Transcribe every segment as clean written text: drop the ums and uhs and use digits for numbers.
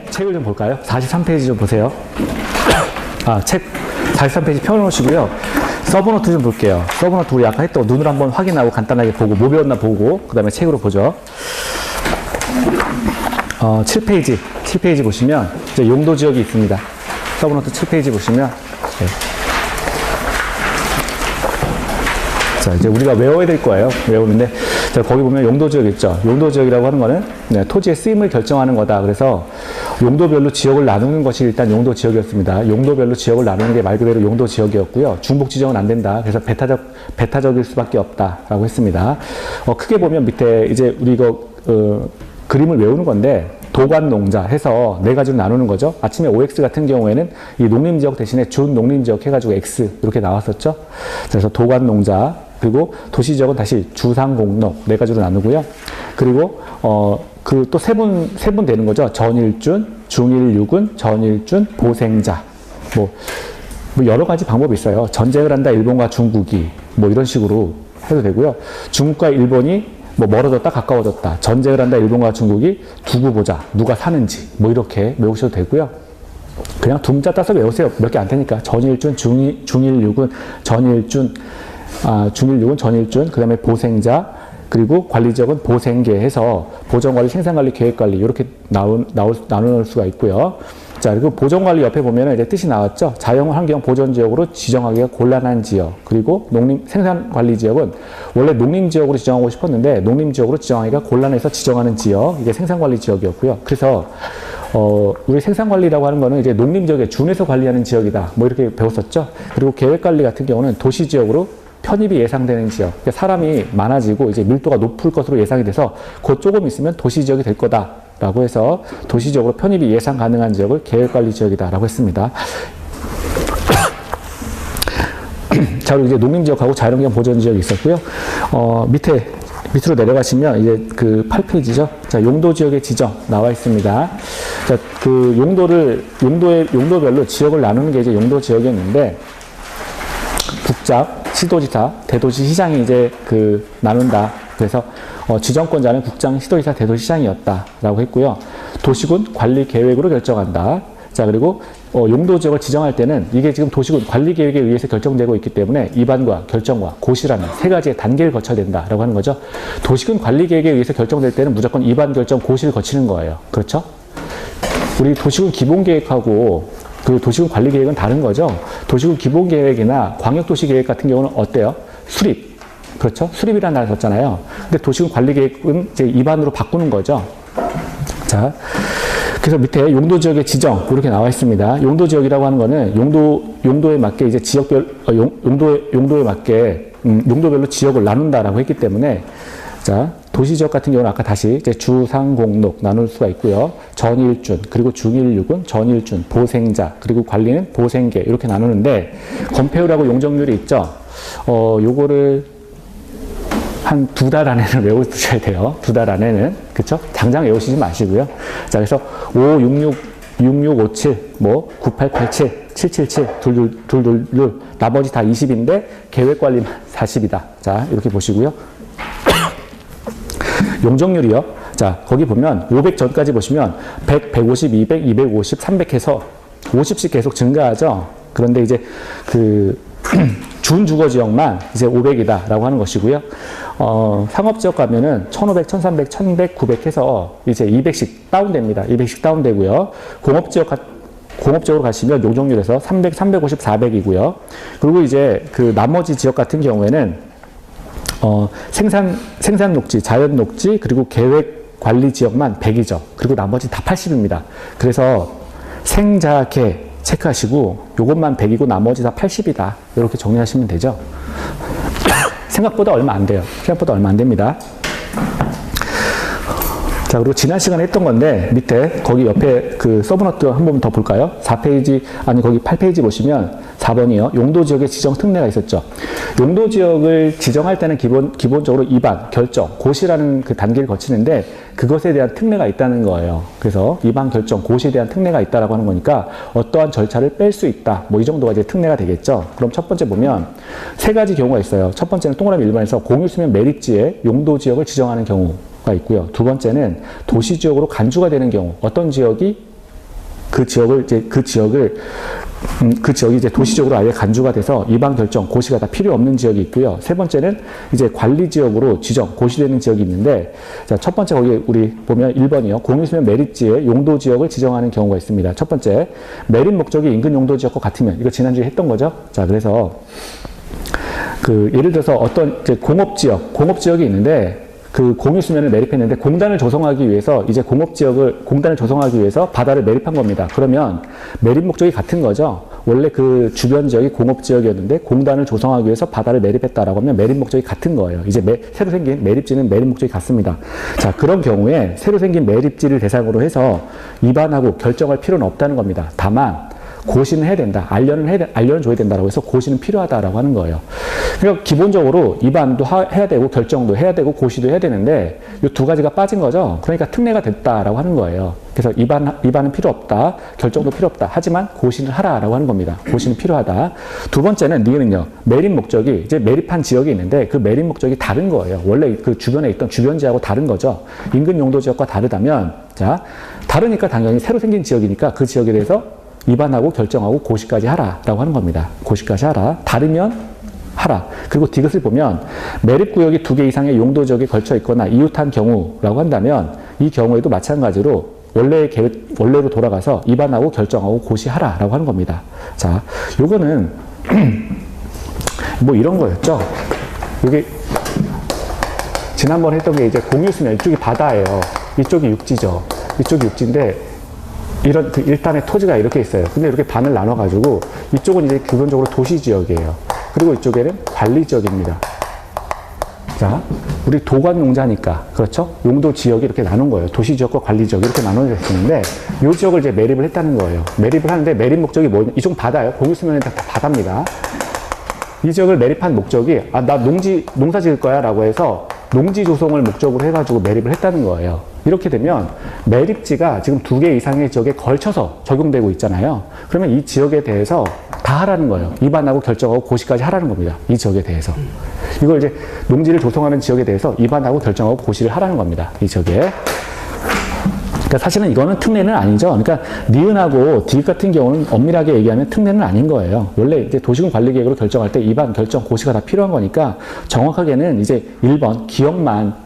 책을 좀 볼까요? 43페이지 좀 보세요. 책 43페이지 펴놓으시고요. 서브노트 좀 볼게요. 서브노트 우리 아까 했던 거 눈으로 한번 확인하고 간단하게 보고 뭐 배웠나 보고 그 다음에 책으로 보죠. 7페이지 보시면 이제 용도 지역이 있습니다. 서브노트 7페이지 보시면 자, 이제 우리가 외워야 될 거예요. 외우는데, 자, 거기 보면 용도 지역 있죠. 용도 지역이라고 하는 거는 토지의 쓰임을 결정하는 거다. 그래서 용도별로 지역을 나누는 것이 일단 용도 지역이었습니다. 용도별로 지역을 나누는 게 말 그대로 용도 지역이었고요. 중복 지정은 안 된다. 그래서 배타적일 수밖에 없다라고 했습니다. 크게 보면 밑에 이제 우리 이거 그림을 외우는 건데, 도관농자 해서 네 가지로 나누는 거죠. 아침에 OX 같은 경우에는 이 농림지역 대신에 준농림지역 해가지고 X 이렇게 나왔었죠. 그래서 도관농자, 그리고 도시지역은 다시 주상공록 네 가지로 나누고요. 그리고 그 또 세 분 되는 거죠. 전일준, 중일유군, 전일준, 보생자. 뭐 여러 가지 방법이 있어요. 전쟁을 한다 일본과 중국이 뭐 이런 식으로 해도 되고요. 중국과 일본이 뭐 멀어졌다 가까워졌다. 전쟁을 한다 일본과 중국이 두고 보자. 누가 사는지 뭐 이렇게 외우셔도 되고요. 그냥 두 문자 따서 외우세요. 몇 개 안 되니까. 전일준, 중일유군, 전일준, 중일유군, 전일준, 그 다음에 보생자, 그리고 관리지역은 보생계 해서 보전관리, 생산관리, 계획관리 이렇게 나눌 수가 있고요. 자, 그리고 보전관리 옆에 보면 이제 뜻이 나왔죠. 자연환경 보전지역으로 지정하기가 곤란한 지역. 그리고 생산관리지역은 원래 농림지역으로 지정하고 싶었는데 농림지역으로 지정하기가 곤란해서 지정하는 지역. 이게 생산관리지역이었고요. 그래서 우리 생산관리라고 하는 거는 이제 농림지역에 준해서 관리하는 지역이다. 뭐 이렇게 배웠었죠. 그리고 계획관리 같은 경우는 도시지역으로 편입이 예상되는 지역. 그러니까 사람이 많아지고 이제 밀도가 높을 것으로 예상이 돼서 곧 조금 있으면 도시지역이 될 거다. 라고 해서 도시지역으로 편입이 예상 가능한 지역을 계획관리 지역이다. 라고 했습니다. 자, 그리고 이제 농림지역하고 자연환경 보전지역이 있었고요. 밑으로 내려가시면 이제 그 8페이지죠. 자, 용도지역의 지정 나와 있습니다. 자, 그 용도별로 지역을 나누는 게 이제 용도지역이었는데, 국장, 시도지사, 대도시, 시장이 이제 나눈다. 그래서 지정권자는 국장, 시도지사, 대도시장이었다라고 했고요. 도시군 관리 계획으로 결정한다. 자, 그리고 용도 지역을 지정할 때는 이게 지금 도시군 관리 계획에 의해서 결정되고 있기 때문에 입안과 결정과 고시라는 세 가지의 단계를 거쳐야 된다라고 하는 거죠. 도시군 관리 계획에 의해서 결정될 때는 무조건 입안, 결정, 고시를 거치는 거예요. 그렇죠? 우리 도시군 기본 계획하고 그 도시군 관리 계획은 다른 거죠. 도시군 기본 계획이나 광역도시 계획 같은 경우는 어때요? 수립. 그렇죠? 수립이라는 단어를 썼잖아요. 근데 도시군 관리 계획은 이제 입안으로 바꾸는 거죠. 자, 그래서 밑에 용도 지역의 지정 이렇게 나와 있습니다. 용도 지역이라고 하는 거는 용도에 맞게 이제 지역별 용도에 맞게 용도별로 지역을 나눈다라고 했기 때문에 자, 도시지역 같은 경우는 아까 다시 이제 주상공록 나눌 수가 있고요. 전일준, 그리고 중일유군, 전일준, 보생자, 그리고 관리는 보생계 이렇게 나누는데 건폐율하고 용적률이 있죠. 요거를 한 2달 안에는 외우셔야 돼요. 2달 안에는. 그쵸? 당장 외우시지 마시고요. 자, 그래서 6657, 9887, 777, 222, 나머지 다 20인데 계획관리만 40이다. 자, 이렇게 보시고요. 용적률이요. 자, 거기 보면 500 전까지 보시면 100, 150, 200, 250, 300 해서 50씩 계속 증가하죠. 그런데 이제 준주거지역만 이제 500이다 라고 하는 것이고요. 상업지역 가면은 1500, 1300, 1100, 900 해서 이제 200씩 다운됩니다. 200씩 다운되고요. 공업지역으로 가시면 용적률에서 300, 350, 400이고요. 그리고 이제 나머지 지역 같은 경우에는 생산 녹지, 자연 녹지, 그리고 계획 관리 지역만 100이죠. 그리고 나머지 다 80입니다. 그래서 생자계 체크하시고 요것만 100이고 나머지 다 80이다. 이렇게 정리하시면 되죠. 생각보다 얼마 안 돼요. 생각보다 얼마 안 됩니다. 자, 그리고 지난 시간에 했던 건데 밑에 거기 옆에 서브노트 한 번 더 볼까요? 4페이지, 아니 거기 8페이지 보시면 4번이요. 용도지역의 지정 특례가 있었죠. 용도지역을 지정할 때는 기본적으로 입안, 결정, 고시라는 그 단계를 거치는데 그것에 대한 특례가 있다는 거예요. 그래서 입안, 결정, 고시에 대한 특례가 있다라고 하는 거니까 어떠한 절차를 뺄 수 있다. 뭐 이 정도가 이제 특례가 되겠죠. 그럼 첫 번째 보면 세 가지 경우가 있어요. 첫 번째는 동그라미 1번에서 공유수면 매립지에 용도지역을 지정하는 경우. 경우가 있고요. 두 번째는 도시지역으로 간주가 되는 경우. 어떤 지역이 그 지역이 이제 도시적으로 아예 간주가 돼서 이반 결정, 고시가 다 필요 없는 지역이 있고요. 세 번째는 이제 관리 지역으로 지정, 고시되는 지역이 있는데, 자, 첫 번째 거기 우리 보면 1번이요. 공유수면 매립지의 용도 지역을 지정하는 경우가 있습니다. 첫 번째, 매립 목적이 인근 용도 지역과 같으면, 이거 지난주에 했던 거죠. 자, 그래서 예를 들어서 어떤 이제 공업지역이 있는데, 그 공유수면을 매립했는데 공단을 조성하기 위해서 이제 공단을 조성하기 위해서 바다를 매립한 겁니다. 그러면 매립 목적이 같은 거죠. 원래 그 주변 지역이 공업지역이었는데 공단을 조성하기 위해서 바다를 매립했다라고 하면 매립 목적이 같은 거예요. 이제 새로 생긴 매립지는 매립 목적이 같습니다. 자, 그런 경우에 새로 생긴 매립지를 대상으로 해서 위반하고 결정할 필요는 없다는 겁니다. 다만 고시는 해야 된다. 알려는 줘야 된다라고 해서 고시는 필요하다라고 하는 거예요. 그러니까 기본적으로 위반도 해야 되고 결정도 해야 되고 고시도 해야 되는데 이 두 가지가 빠진 거죠. 그러니까 특례가 됐다라고 하는 거예요. 그래서 위반은 필요 없다. 결정도 필요 없다. 하지만 고시는 하라라고 하는 겁니다. 고시는 필요하다. 두 번째는 니은은요. 매립 목적이 이제 매립한 지역이 있는데 그 매립 목적이 다른 거예요. 원래 그 주변에 있던 주변지하고 다른 거죠. 인근 용도 지역과 다르다면 자, 다르니까 당연히 새로 생긴 지역이니까 그 지역에 대해서 위반하고 결정하고 고시까지 하라라고 하는 겁니다. 고시까지 하라. 다르면 하라. 그리고 디귿을 보면 매립구역이 2개 이상의 용도지역에 걸쳐 있거나 이웃한 경우라고 한다면 이 경우에도 마찬가지로 원래로 돌아가서 위반하고 결정하고 고시하라라고 하는 겁니다. 자, 요거는 뭐 이런 거였죠. 이게 지난번에 했던 게 이제 공유수면 이쪽이 바다예요. 이쪽이 육지죠. 이쪽이 육지인데 이런 일단의 토지가 이렇게 있어요. 근데 이렇게 반을 나눠가지고 이쪽은 이제 기본적으로 도시지역이에요. 그리고 이쪽에는 관리지역입니다. 자, 우리 도관농자니까 그렇죠? 용도 지역이 이렇게 나눈 거예요. 도시지역과 관리지역이 이렇게 나눠져 있는데 이 지역을 이제 매립을 했다는 거예요. 매립을 하는데 매립 목적이 뭐냐? 이쪽은 바다예요. 공유수면은 다 바다입니다. 이 지역을 매립한 목적이 나 농사 지을 거야 라고 해서 농지 조성을 목적으로 해가지고 매립을 했다는 거예요. 이렇게 되면 매립지가 지금 2개 이상의 지역에 걸쳐서 적용되고 있잖아요. 그러면 이 지역에 대해서 다 하라는 거예요. 위반하고 결정하고 고시까지 하라는 겁니다. 이 지역에 대해서. 이걸 이제 농지를 조성하는 지역에 대해서 위반하고 결정하고 고시를 하라는 겁니다. 이 지역에. 그러니까 사실은 이거는 특례는 아니죠. 그러니까 니은하고 디귿 같은 경우는 엄밀하게 얘기하면 특례는 아닌 거예요. 원래 이제 도시군 관리계획으로 결정할 때 위반, 결정, 고시가 다 필요한 거니까 정확하게는 이제 1번 기억만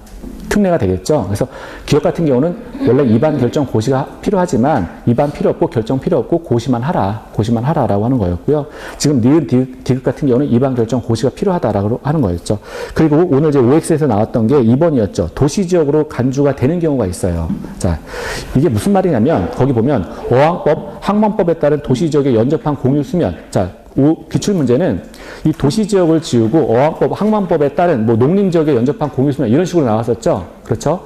특례가 되겠죠. 그래서 기업 같은 경우는 원래 위반, 결정, 고시가 필요하지만 위반 필요 없고 결정 필요 없고 고시만 하라라고 하는 거였고요. 지금 니은, 디귿 같은 경우는 위반, 결정, 고시가 필요하다라고 하는 거였죠. 그리고 오늘 이제 OX에서 나왔던 게 2번이었죠. 도시지역으로 간주가 되는 경우가 있어요. 자, 이게 무슨 말이냐면 거기 보면 어항법, 항만법에 따른 도시지역의 연접한 공유수면. 자, 기출문제는 이 도시지역을 지우고 어항법, 항만법에 따른 뭐 농림지역에 연접한 공유수면 이런 식으로 나왔었죠. 그렇죠?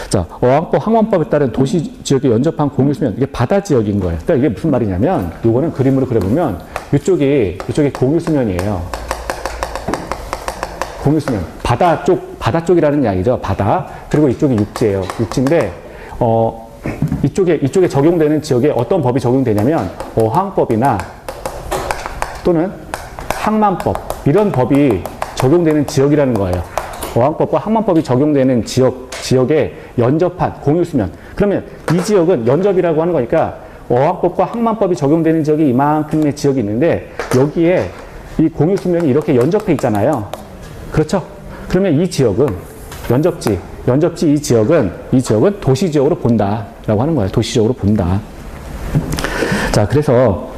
자, 어항법, 항만법에 따른 도시지역에 연접한 공유수면 이게 바다지역인 거예요. 그러니까 이게 무슨 말이냐면 이거는 그림으로 그려보면 이쪽이 공유수면이에요. 공유수면. 바다 쪽이라는 이야기죠. 바다. 그리고 이쪽이 육지예요. 육지인데 이쪽에 적용되는 지역에 어떤 법이 적용되냐면 어항법이나 또는 항만법 이런 법이 적용되는 지역이라는 거예요. 어항법과 항만법이 적용되는 지역에 연접한 공유수면. 그러면 이 지역은 연접이라고 하는 거니까 어항법과 항만법이 적용되는 지역이 이만큼의 지역이 있는데 여기에 이 공유수면이 이렇게 연접해 있잖아요. 그렇죠? 그러면 이 지역은 연접지 이 지역은 도시지역으로 본다라고 하는 거예요. 도시지역으로 본다. 자, 그래서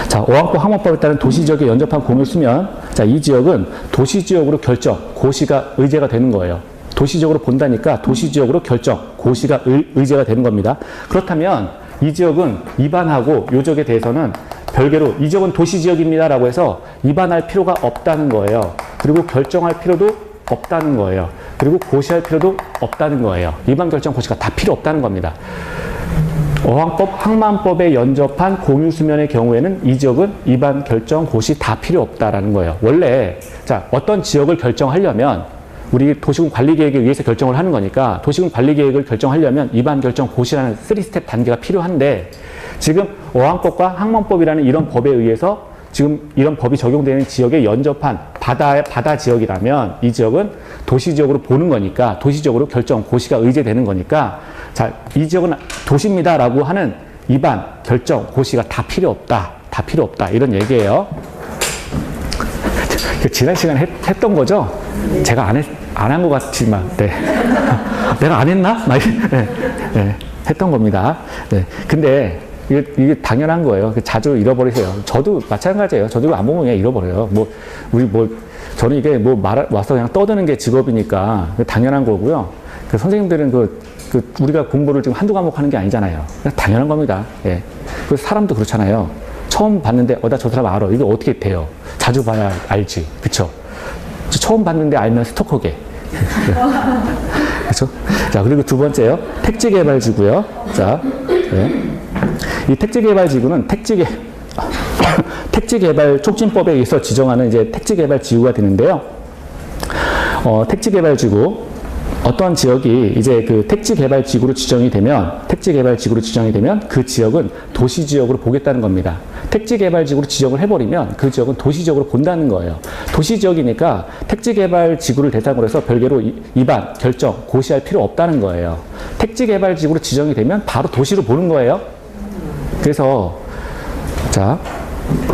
자, 어항법, 항만법에 따른 도시지역에 연접한 공유수면. 자, 이 지역은 도시지역으로 결정, 고시가 의제가 되는 거예요. 도시지역으로 본다니까 도시지역으로 결정, 고시가 의제가 되는 겁니다. 그렇다면 이 지역은 위반하고 이 지역에 대해서는 별개로 이 지역은 도시지역입니다라고 해서 위반할 필요가 없다는 거예요. 그리고 결정할 필요도 없다는 거예요. 그리고 고시할 필요도 없다는 거예요. 위반, 결정, 고시가 다 필요 없다는 겁니다. 어항법, 항만법에 연접한 공유수면의 경우에는 이 지역은 위반, 결정, 고시 다 필요 없다라는 거예요. 원래 자, 어떤 지역을 결정하려면 우리 도시군 관리계획에 의해서 결정을 하는 거니까 도시군 관리계획을 결정하려면 위반, 결정, 고시라는 3스텝 단계가 필요한데 지금 어항법과 항만법이라는 이런 법에 의해서 지금 이런 법이 적용되는 지역에 연접한 바다 지역이라면 이 지역은 도시 지역으로 보는 거니까 도시적으로 결정, 고시가 의제되는 거니까 자, 이 지역은 도시입니다라고 하는 입안, 결정, 고시가 다 필요 없다. 다 필요 없다. 이런 얘기예요. 지난 시간에 했던 거죠? 제가 안 한 것 같지만, 네. 내가 안 했나? 네, 네, 했던 겁니다. 네. 근데 이게 당연한 거예요. 자주 잃어버리세요. 저도 마찬가지예요. 저도 이거 안 보면 그냥 잃어버려요. 저는 이게 와서 그냥 떠드는 게 직업이니까 당연한 거고요. 선생님들은 우리가 공부를 지금 한두 과목 하는 게 아니잖아요. 당연한 겁니다. 예. 사람도 그렇잖아요. 처음 봤는데, 나 저 사람 알아. 이거 어떻게 돼요? 자주 봐야 알지. 그쵸? 처음 봤는데 알면 스토커게. 그쵸? 자, 그리고 두 번째요. 택지개발지구요. 자, 네. 이 택지개발지구는 택지개발 촉진법에 의해서 지정하는 이제 택지개발지구가 되는데요. 택지개발지구. 어떤 지역이 이제 그 택지개발지구로 지정이 되면 그 지역은 도시지역으로 보겠다는 겁니다. 택지개발지구로 지정을 해버리면 그 지역은 도시지역으로 본다는 거예요. 도시지역이니까 택지개발지구를 대상으로 해서 별개로 입안, 결정, 고시할 필요 없다는 거예요. 택지개발지구로 지정이 되면 바로 도시로 보는 거예요. 그래서 자,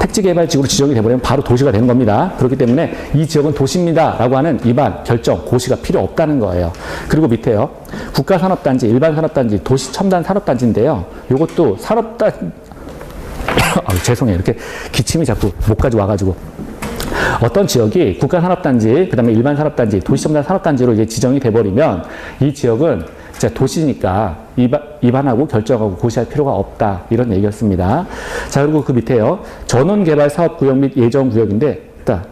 택지개발지구로 지정이 되버리면 바로 도시가 되는 겁니다. 그렇기 때문에 이 지역은 도시입니다 라고 하는 입안, 결정, 고시가 필요 없다는 거예요. 그리고 밑에요. 국가산업단지, 일반산업단지, 도시첨단산업단지인데요. 이것도 죄송해요. 이렇게 기침이 자꾸 목까지 와가지고. 어떤 지역이 국가산업단지, 그 다음에 일반산업단지, 도시첨단산업단지로 이제 지정이 돼버리면 이 지역은 이제 도시니까 입안하고 결정하고 고시할 필요가 없다. 이런 얘기였습니다. 자, 그리고 그 밑에요. 전원개발사업구역 및 예정구역인데,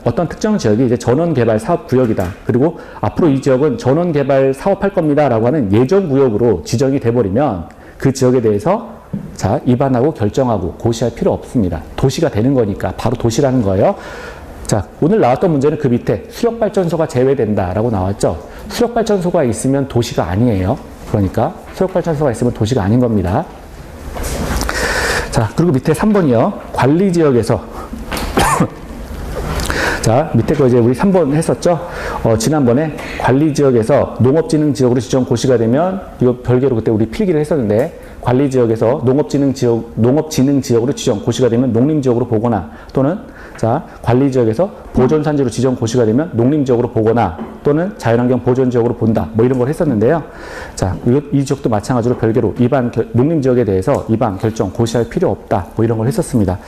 어떤 특정 지역이 이제 전원개발사업구역이다. 그리고 앞으로 이 지역은 전원개발 사업할 겁니다. 라고 하는 예정구역으로 지정이 돼버리면 그 지역에 대해서 자, 입안하고 결정하고 고시할 필요 없습니다. 도시가 되는 거니까 바로 도시라는 거예요. 자, 오늘 나왔던 문제는 그 밑에 수력발전소가 제외된다라고 나왔죠. 수력발전소가 있으면 도시가 아니에요. 그러니까 수력발전소가 있으면 도시가 아닌 겁니다. 자, 그리고 밑에 3번이요. 관리지역에서 자, 밑에 거 이제 우리 3번 했었죠. 지난번에 관리지역에서 농업진흥지역으로 지정 고시가 되면 이거 별개로 그때 우리 필기를 했었는데 관리지역에서 농업진흥지역으로 지정 고시가 되면 농림지역으로 보거나 또는 자, 관리지역에서 보존산지로 지정 고시가 되면 농림지역으로 보거나 또는 자연환경 보존지역으로 본다. 뭐 이런 걸 했었는데요. 자, 이 지역도 마찬가지로 별개로 농림지역에 대해서 입안, 결정, 고시할 필요 없다. 뭐 이런 걸 했었습니다.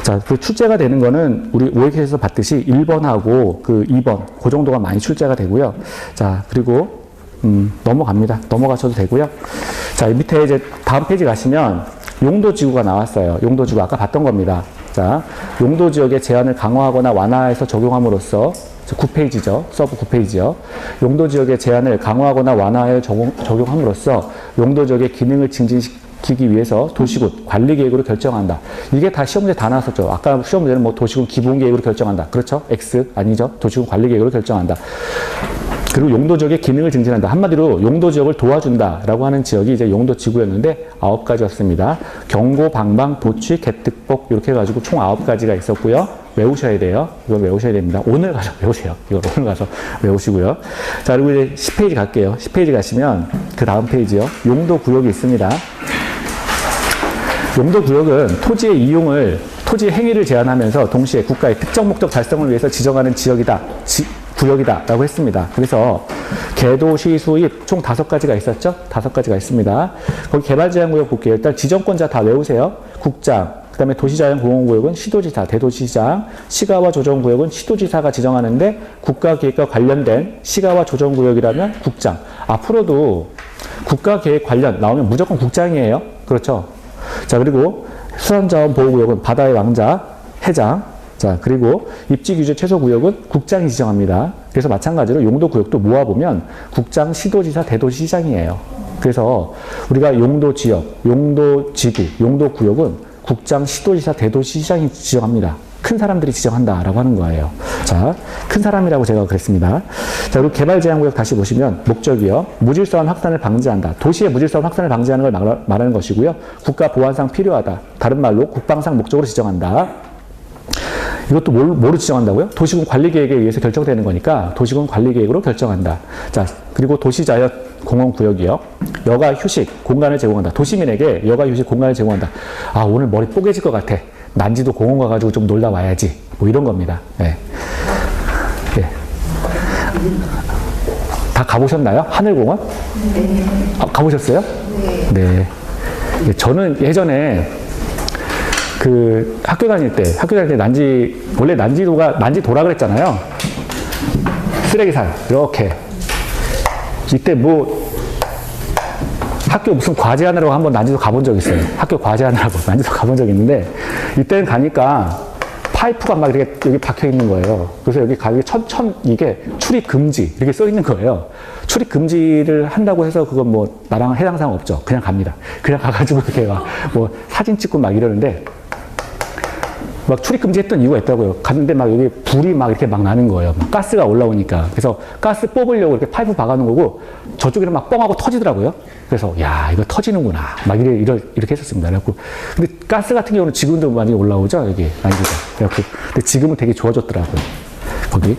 자, 그 출제가 되는 거는 우리 OX에서 봤듯이 1번하고 그 2번, 그 정도가 많이 출제가 되고요. 자, 그리고 넘어갑니다. 넘어가셔도 되고요. 자, 밑에 이제 다음 페이지 가시면 용도지구가 나왔어요. 용도지구 아까 봤던 겁니다. 자, 용도지역의 제한을 강화하거나 완화해서 적용함으로써 9페이지죠. 서브 9페이지요. 용도지역의 제한을 강화하거나 완화해 적용함으로써 용도지역의 기능을 증진시키기 위해서 도시군 관리계획으로 결정한다. 이게 다 시험문제 다 나왔었죠. 아까 시험문제는 뭐 도시군 기본계획으로 결정한다. 그렇죠? X 아니죠? 도시군 관리계획으로 결정한다. 그리고 용도지역의 기능을 증진한다. 한마디로 용도지역을 도와준다라고 하는 지역이 이제 용도지구였는데 9가지였습니다. 경고, 방방, 도취, 개특복 이렇게 해가지고 총 9가지가 있었고요. 외우셔야 돼요. 이걸 외우셔야 됩니다. 오늘 가서 외우세요. 이걸 오늘 가서 외우시고요. 자, 그리고 이제 10페이지 갈게요. 10페이지 가시면 그 다음 페이지요. 용도구역이 있습니다. 용도구역은 토지의 행위를 제한하면서 동시에 국가의 특정 목적 달성을 위해서 지정하는 구역이다 라고 했습니다. 그래서 개도, 시, 수입 총 5가지가 있었죠? 5가지가 있습니다. 거기 개발제한구역 볼게요. 일단 지정권자 다 외우세요. 국장, 그 다음에 도시자연공원구역은 시도지사, 대도시장, 시가와 조정구역은 시도지사가 지정하는데 국가계획과 관련된 시가와 조정구역이라면 국장. 앞으로도 국가계획 관련 나오면 무조건 국장이에요. 그렇죠? 자, 그리고 수산자원보호구역은 바다의 왕자, 해장. 자, 그리고 입지규제 최소구역은 국장이 지정합니다. 그래서 마찬가지로 용도구역도 모아보면 국장, 시도지사, 대도시장이에요. 그래서 우리가 용도지역, 용도지구, 용도구역은 국장, 시도지사, 대도시장이 지정합니다. 큰 사람들이 지정한다라고 하는 거예요. 자, 큰 사람이라고 제가 그랬습니다. 자, 그리고 개발제한구역 다시 보시면 목적이요. 무질서한 확산을 방지한다. 도시의 무질서한 확산을 방지하는 걸 말하는 것이고요. 국가 보안상 필요하다. 다른 말로 국방상 목적으로 지정한다. 이것도 뭐로 지정한다고요? 도시군 관리계획에 의해서 결정되는 거니까 도시군 관리계획으로 결정한다. 자, 그리고 도시자연공원구역이요. 여가 휴식 공간을 제공한다. 도시민에게 여가 휴식 공간을 제공한다. 아, 오늘 머리 뽀개질 것 같아. 난지도 공원 가가지고 좀 놀다 와야지. 뭐 이런 겁니다. 네. 네. 다 가보셨나요? 하늘공원? 네. 아, 가보셨어요? 네. 네. 저는 예전에 그 학교 다닐 때 원래 난지도라 그랬잖아요. 쓰레기산, 이렇게. 이때 뭐, 학교 무슨 과제하느라고 한번 난지도 가본 적 있어요. 학교 과제하느라고 난지도 가본 적 있는데, 이때는 가니까 파이프가 막 이렇게 여기 박혀 있는 거예요. 그래서 여기 이게 출입 금지, 이렇게 써 있는 거예요. 출입 금지를 한다고 해서 그건 뭐, 나랑 해당 사항 없죠. 그냥 갑니다. 그냥 가가지고 이렇게 막 뭐 사진 찍고 막 이러는데, 막 출입금지 했던 이유가 있더라고요. 갔는데 막 여기 불이 막 이렇게 막 나는 거예요. 막 가스가 올라오니까. 그래서 가스 뽑으려고 이렇게 파이프 박아놓은 거고, 저쪽에는 막 뻥하고 터지더라고요. 그래서, 야, 이거 터지는구나. 막 이렇게 했었습니다. 그래갖고. 근데 가스 같은 경우는 지금도 많이 올라오죠, 여기, 난지가. 그래갖고. 근데 지금은 되게 좋아졌더라고요. 거기.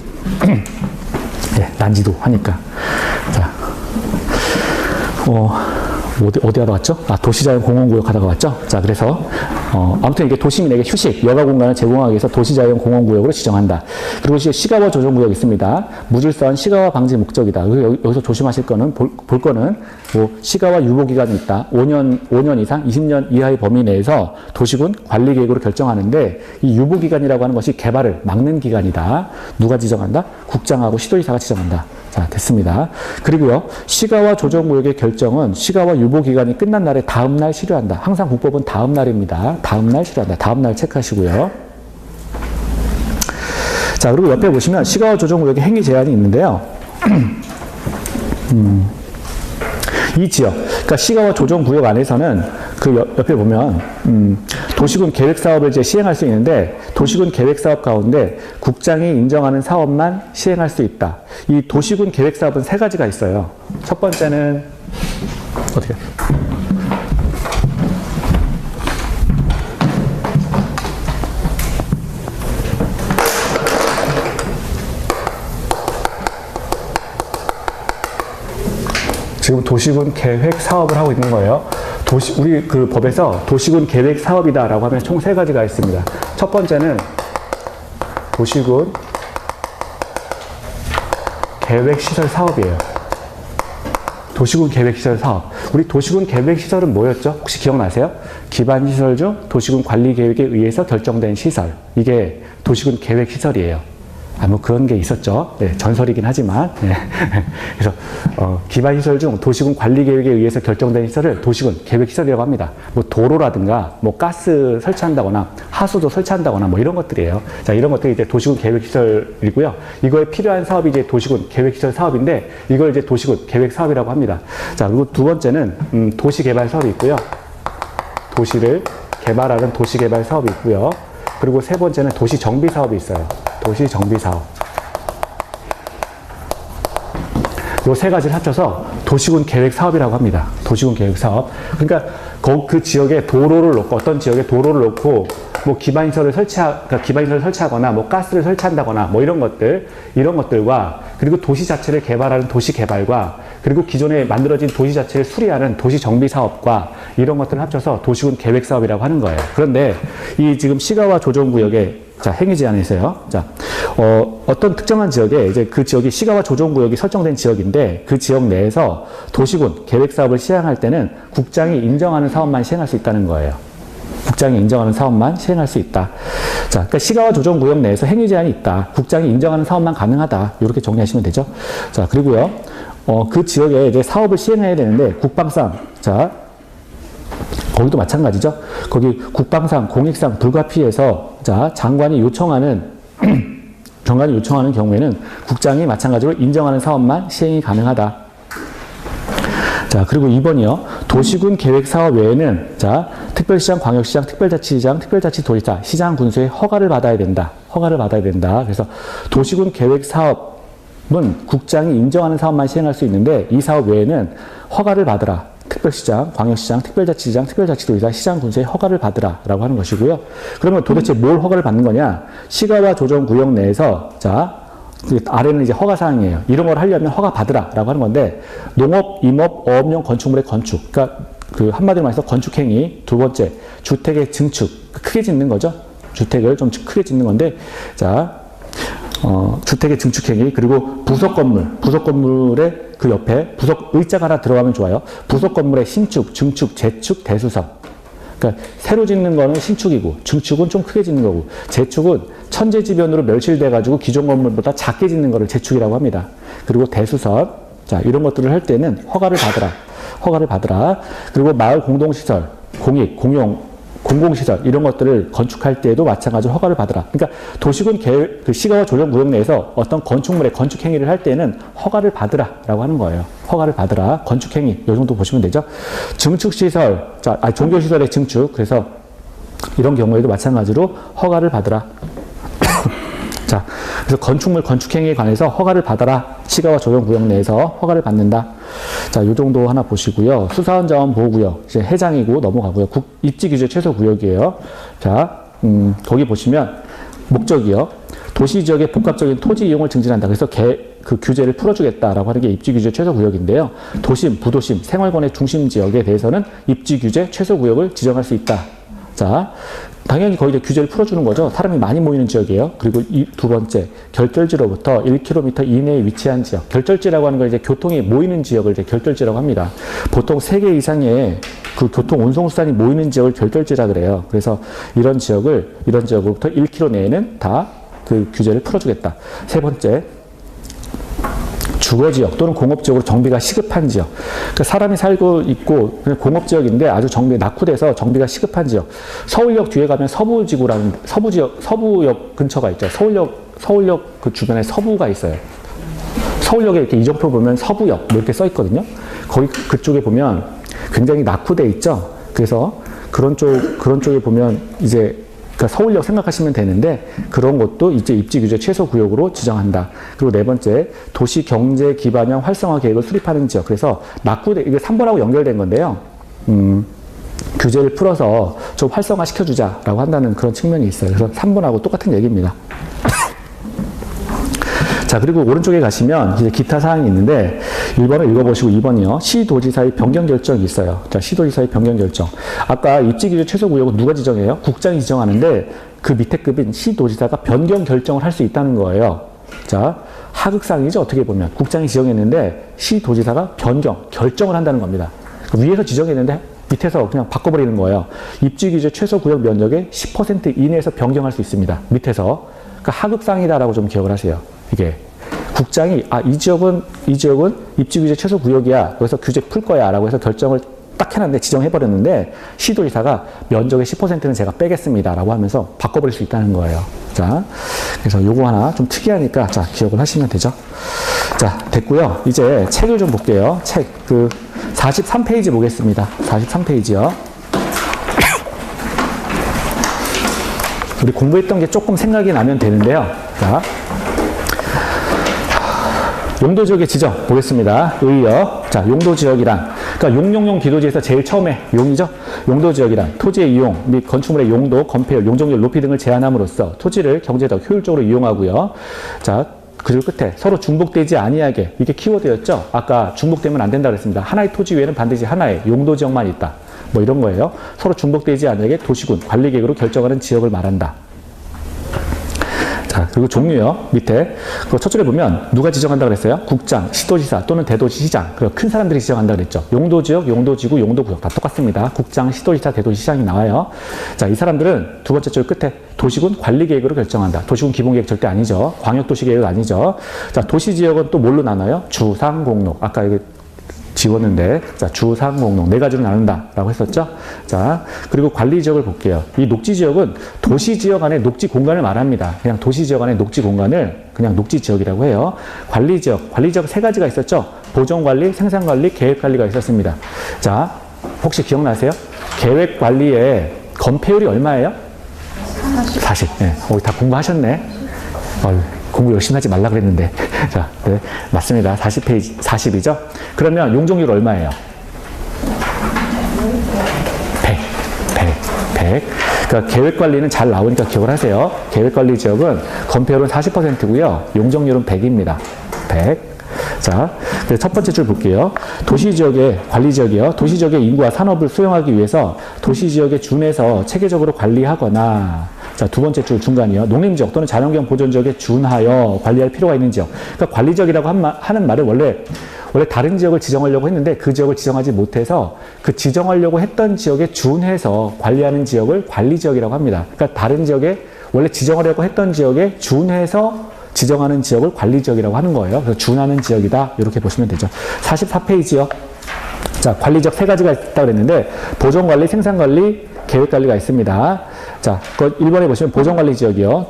네, 난지도 하니까. 자. 어디 하다 왔죠? 아, 도시자연공원구역 하다가 왔죠? 자, 그래서, 아무튼 이게 도시민에게 휴식, 여가 공간을 제공하기 위해서 도시자연공원구역으로 지정한다. 그리고 시가와 조정구역이 있습니다. 무질서한 시가와 방지 목적이다. 여기서 조심하실 거는, 볼 거는, 뭐, 시가와 유보기간이 있다. 5년 이상, 20년 이하의 범위 내에서 도시군 관리계획으로 결정하는데, 이 유보기간이라고 하는 것이 개발을 막는 기간이다. 누가 지정한다? 국장하고 시도지사가 지정한다. 자, 됐습니다. 그리고요, 시가와 조정구역의 결정은 시가와 유보기간이 끝난 날에 다음날 실효한다. 항상 국법은 다음날입니다. 다음날 실효한다. 다음날 체크하시고요. 자, 그리고 옆에 보시면 시가와 조정구역의 행위 제한이 있는데요. 이 지역, 그러니까 시가와 조정구역 안에서는 그 옆에 보면 도시군 계획사업을 이제 시행할 수 있는데 도시군 계획사업 가운데 국장이 인정하는 사업만 시행할 수 있다. 이 도시군 계획사업은 세 가지가 있어요. 첫 번째는 어떻게? 지금 도시군 계획 사업을 하고 있는 거예요. 우리 그 법에서 도시군 계획 사업이다라고 하면 총 세 가지가 있습니다. 첫 번째는 도시군 계획 시설 사업이에요. 도시군 계획 시설 사업. 우리 도시군 계획 시설은 뭐였죠? 혹시 기억나세요? 기반 시설 중 도시군 관리 계획에 의해서 결정된 시설. 이게 도시군 계획 시설이에요. 뭐 그런 게 있었죠. 네, 전설이긴 하지만. 네. 그래서 기반 시설 중 도시군 관리 계획에 의해서 결정된 시설을 도시군 계획 시설이라고 합니다. 뭐 도로라든가 뭐 가스 설치한다거나 하수도 설치한다거나 뭐 이런 것들이에요. 자, 이런 것들이 이제 도시군 계획 시설이고요. 이거에 필요한 사업이 이제 도시군 계획 시설 사업인데 이걸 이제 도시군 계획 사업이라고 합니다. 자, 그리고 두 번째는 도시 개발 사업이 있고요. 도시를 개발하는 도시 개발 사업이 있고요. 그리고 세 번째는 도시 정비 사업이 있어요. 도시 정비 사업. 요 세 가지를 합쳐서 도시군 계획 사업이라고 합니다. 도시군 계획 사업. 그러니까 그 지역에 도로를 놓고 어떤 지역에 도로를 놓고 뭐 기반시설을 설치하거나 뭐 가스를 설치한다거나 뭐 이런 것들과 그리고 도시 자체를 개발하는 도시 개발과 그리고 기존에 만들어진 도시 자체를 수리하는 도시 정비 사업과 이런 것들을 합쳐서 도시군 계획 사업이라고 하는 거예요. 그런데 이 지금 시가와 조정구역에 자, 행위 제한이 있어요. 자, 어떤 특정한 지역에 이제 그 지역이 시가와 조정구역이 설정된 지역인데 그 지역 내에서 도시군 계획 사업을 시행할 때는 국장이 인정하는 사업만 시행할 수 있다는 거예요. 국장이 인정하는 사업만 시행할 수 있다. 자, 그러니까 시가와 조정구역 내에서 행위 제한이 있다. 국장이 인정하는 사업만 가능하다. 이렇게 정리하시면 되죠. 자, 그리고요, 그 지역에 이제 사업을 시행해야 되는데 국방상, 자, 거기도 마찬가지죠. 거기 국방상, 공익상 불가피해서 자, 장관이 요청하는 경우에는 국장이 마찬가지로 인정하는 사업만 시행이 가능하다. 자, 그리고 2번이요. 도시군 계획 사업 외에는 자, 특별시장, 광역시장, 특별자치시장, 특별자치도지사, 시장, 군수의 허가를 받아야 된다. 허가를 받아야 된다. 그래서 도시군 계획 사업은 국장이 인정하는 사업만 시행할 수 있는데 이 사업 외에는 허가를 받으라. 특별시장, 광역시장, 특별자치시장, 특별자치도지사, 시장군수의 허가를 받으라라고 하는 것이고요. 그러면 도대체 뭘 허가를 받는 거냐? 시가와 조정구역 내에서 자 아래는 이제 허가사항이에요. 이런 걸 하려면 허가 받으라라고 하는 건데 농업, 임업, 어업용 건축물의 건축. 그러니까 그 한마디로 말해서 건축행위. 두 번째, 주택의 증축. 크게 짓는 거죠. 주택을 좀 크게 짓는 건데 자 주택의 증축행위 그리고 부속 건물의 그 옆에 부속 의자가 하나 들어가면 좋아요. 부속 건물의 신축, 증축, 재축, 대수성. 그러니까 새로 짓는 거는 신축이고 증축은 좀 크게 짓는 거고 재축은 천재지변으로 멸실돼 가지고 기존 건물보다 작게 짓는 거를 재축이라고 합니다. 그리고 대수선 자 이런 것들을 할 때는 허가를 받으라. 그리고 마을 공동시설, 공익, 공용 공공시설 이런 것들을 건축할 때에도 마찬가지로 허가를 받으라. 그러니까 도시군 계획, 그 시가와 조정구역 내에서 어떤 건축물의 건축행위를 할 때는 허가를 받으라라고 하는 거예요. 허가를 받으라. 건축행위 이 정도 보시면 되죠. 증축시설, 자 종교시설의 증축 그래서 이런 경우에도 마찬가지로 허가를 받으라. 자, 그래서 건축물 건축행위에 관해서 허가를 받아라. 시가와 조정구역 내에서 허가를 받는다. 자, 요 정도 하나 보시고요. 수사원자원보호구역 이제 해장이고 넘어가고요. 입지규제 최소구역이에요. 자, 거기 보시면 목적이요. 도시지역의 복합적인 토지 이용을 증진한다. 그래서 그 규제를 풀어주겠다라고 하는 게 입지규제 최소구역인데요. 도심, 부도심, 생활권의 중심지역에 대해서는 입지규제 최소구역을 지정할 수 있다. 자, 당연히 거기에 규제를 풀어주는 거죠. 사람이 많이 모이는 지역이에요. 그리고 두 번째, 결절지로부터 1km 이내에 위치한 지역. 결절지라고 하는 건 이제 교통이 모이는 지역을 이제 결절지라고 합니다. 보통 3개 이상의 그 교통 운송수단이 모이는 지역을 결절지라 그래요. 그래서 이런 지역으로부터 1km 내에는 다 그 규제를 풀어주겠다. 세 번째, 주거지역 또는 공업지역으로 정비가 시급한 지역. 그러니까 사람이 살고 있고 공업지역인데 아주 낙후돼서 정비가 시급한 지역. 서울역 뒤에 가면 서부지구라는 서부역 근처가 있죠. 서울역 그 주변에 서부가 있어요. 서울역에 이렇게 이정표 보면 서부역 뭐 이렇게 써 있거든요. 거기 그쪽에 보면 굉장히 낙후돼 있죠. 그래서 그런 쪽에 보면 이제 그러니까 서울역 생각하시면 되는데 그런 것도 이제 입지규제 최소구역으로 지정한다. 그리고 네 번째, 도시경제 기반형 활성화 계획을 수립하는 지역. 그래서 이게 3번하고 연결된 건데요. 규제를 풀어서 좀 활성화 시켜주자라고 한다는 그런 측면이 있어요. 그래서 3번하고 똑같은 얘기입니다. 자, 그리고 오른쪽에 가시면 이제 기타 사항이 있는데 1번을 읽어보시고 2번이요. 시도지사의 변경 결정이 있어요. 자, 시도지사의 변경 결정. 아까 입지규제 최소구역은 누가 지정해요? 국장이 지정하는데 그 밑에 급인 시도지사가 변경 결정을 할 수 있다는 거예요. 자, 하극상이죠. 어떻게 보면. 국장이 지정했는데 시도지사가 결정을 한다는 겁니다. 위에서 지정했는데 밑에서 그냥 바꿔버리는 거예요. 입지규제 최소구역 면적의 10% 이내에서 변경할 수 있습니다. 밑에서. 그러니까 하극상이다라고 좀 기억을 하세요. 이게 국장이 이 지역은 입지규제 최소구역이야. 그래서 규제 풀 거야 라고 해서 결정을 딱 해놨는데 지정해버렸는데 시도지사가 면적의 10%는 제가 빼겠습니다 라고 하면서 바꿔버릴 수 있다는 거예요. 자, 그래서 요거 하나 좀 특이하니까 자 기억을 하시면 되죠. 자, 됐고요. 이제 책을 좀 볼게요. 책 43페이지 보겠습니다. 43페이지요. 우리 공부했던 게 조금 생각이 나면 되는데요. 자, 용도지역의 지정 보겠습니다. 의역. 자, 용도지역이란 그러니까 용용용 기도지에서 제일 처음에 용이죠. 용도지역이란 토지의 이용 및 건축물의 용도, 건폐율, 용적률 높이 등을 제한함으로써 토지를 경제적 효율적으로 이용하고요. 자, 그리고 끝에 서로 중복되지 아니하게 이게 키워드였죠. 아까 중복되면 안 된다 그랬습니다. 하나의 토지 외에는 반드시 하나의 용도지역만 있다. 뭐 이런 거예요. 서로 중복되지 아니하게 도시군 관리계획으로 결정하는 지역을 말한다. 자, 그리고 종류요. 밑에 첫 줄에 보면 누가 지정한다고 그랬어요? 국장, 시도지사 또는 대도시시장. 그리고 큰 사람들이 지정한다고 그랬죠. 용도지역, 용도지구, 용도구역 다 똑같습니다. 국장, 시도지사, 대도시시장이 나와요. 자, 이 사람들은 두 번째 줄 끝에 도시군 관리계획으로 결정한다. 도시군 기본계획 절대 아니죠. 광역도시계획 아니죠. 자, 도시지역은 또 뭘로 나눠요? 주, 상, 공록. 아까 이게 지웠는데, 자, 주, 상, 공록 네 가지로 나눈다 라고 했었죠. 자, 그리고 관리지역을 볼게요. 이 녹지지역은 도시지역 안에 녹지 공간을 말합니다. 그냥 도시지역 안에 녹지 공간을 그냥 녹지지역이라고 해요. 관리지역 세 가지가 있었죠. 보존관리, 생산관리, 계획관리가 있었습니다. 자, 혹시 기억나세요? 계획관리의 건폐율이 얼마예요? 40. 네, 다 공부하셨네. 공부 열심히 하지 말라 그랬는데. 자, 네, 맞습니다. 40페이지, 40이죠? 그러면 용적률 얼마예요? 100. 그러니까 계획 관리는 잘 나오니까 기억을 하세요. 계획 관리 지역은 건폐율은 40%고요. 용적률은 100입니다. 100. 자, 첫 번째 줄 볼게요. 도시지역의 관리지역이요. 도시지역의 인구와 산업을 수용하기 위해서 도시지역에 준해서 체계적으로 관리하거나, 자, 두 번째 줄 중간이요. 농림지역 또는 자연환경 보존지역에 준하여 관리할 필요가 있는 지역. 그러니까 관리지역이라고 하는 말을 원래 다른 지역을 지정하려고 했는데 그 지역을 지정하지 못해서 그 지정하려고 했던 지역에 준해서 관리하는 지역을 관리지역이라고 합니다. 그러니까 다른 지역에 원래 지정하려고 했던 지역에 준해서 지정하는 지역을 관리지역이라고 하는 거예요. 그래서 준하는 지역이다. 이렇게 보시면 되죠. 44페이지요. 자, 관리지역 세 가지가 있다고 그랬는데 보존관리, 생산관리, 계획관리가 있습니다. 자, 1번에 보시면 보존관리지역이요.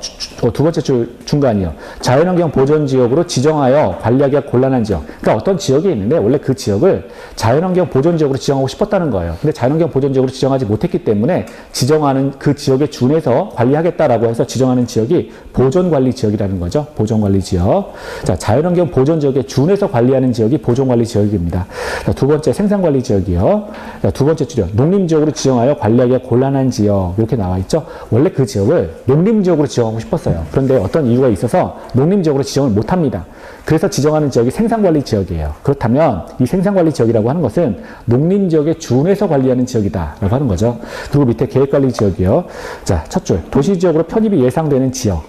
두 번째 줄 중간이요. 자연환경 보존지역으로 지정하여 관리하기가 곤란한 지역. 그러니까 어떤 지역이 있는데 원래 그 지역을 자연환경 보존지역으로 지정하고 싶었다는 거예요. 근데 자연환경 보존지역으로 지정하지 못했기 때문에 지정하는 그 지역에 준해서 관리하겠다라고 해서 지정하는 지역이 보존관리지역이라는 거죠. 보존관리지역. 자, 자연환경 보존지역에 준해서 관리하는 지역이 보존관리지역입니다. 자, 두 번째 생산관리지역이요. 자, 두 번째 줄이요. 농림지역으로 지정하여 관리하기가 곤란한 지역. 이렇게 나와 있죠. 원래 그 지역을 농림지역으로 지정하고 싶었어요. 그런데 어떤 이유가 있어서 농림지역으로 지정을 못합니다. 그래서 지정하는 지역이 생산관리지역이에요. 그렇다면 이 생산관리지역이라고 하는 것은 농림지역에 준해서 관리하는 지역이다라고 하는 거죠. 그리고 밑에 계획관리지역이요. 자, 첫 줄. 도시지역으로 편입이 예상되는 지역.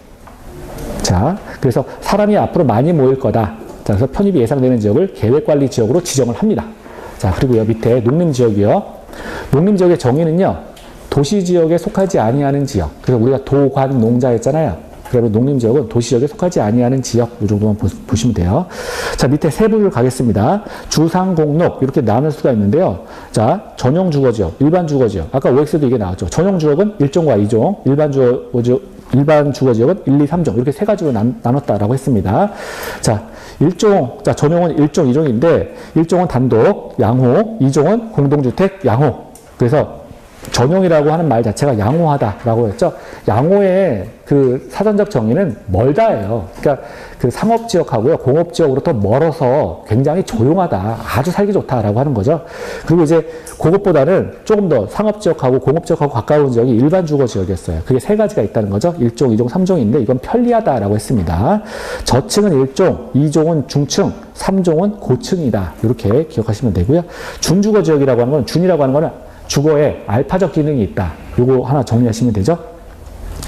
자, 그래서 사람이 앞으로 많이 모일 거다. 자, 그래서 편입이 예상되는 지역을 계획관리지역으로 지정을 합니다. 자, 그리고요. 밑에 농림지역이요. 농림지역의 정의는요. 도시지역에 속하지 아니하는 지역. 그래서 우리가 도관농자 했잖아요. 그러면 농림지역은 도시지역에 속하지 아니하는 지역. 이 정도만 보시면 돼요. 자, 밑에 세부를 가겠습니다. 주상공록 이렇게 나눌 수가 있는데요. 자, 전용 주거지역, 일반 주거지역. 아까 OX도 이게 나왔죠. 전용 주거는 1종과 2종, 일반 주거지역은 1, 2, 3종. 이렇게 세 가지로 나눴다라고 했습니다. 자, 1종, 자, 전용은 1종, 2종인데 1종은 단독, 양호, 2종은 공동주택, 양호. 그래서 전용이라고 하는 말 자체가 양호하다라고 했죠. 양호의 그 사전적 정의는 멀다예요. 그러니까 그 상업지역하고요, 공업지역으로 더 멀어서 굉장히 조용하다, 아주 살기 좋다라고 하는 거죠. 그리고 이제 그것보다는 조금 더 상업지역하고 공업지역하고 가까운 지역이 일반 주거지역이었어요. 그게 세 가지가 있다는 거죠. 1종, 2종, 3종인데 이건 편리하다라고 했습니다. 저층은 1종, 2종은 중층, 3종은 고층이다. 이렇게 기억하시면 되고요. 준주거지역이라고 하는 건, 준이라고 하는 거는 주거에 알파적 기능이 있다. 요거 하나 정리하시면 되죠.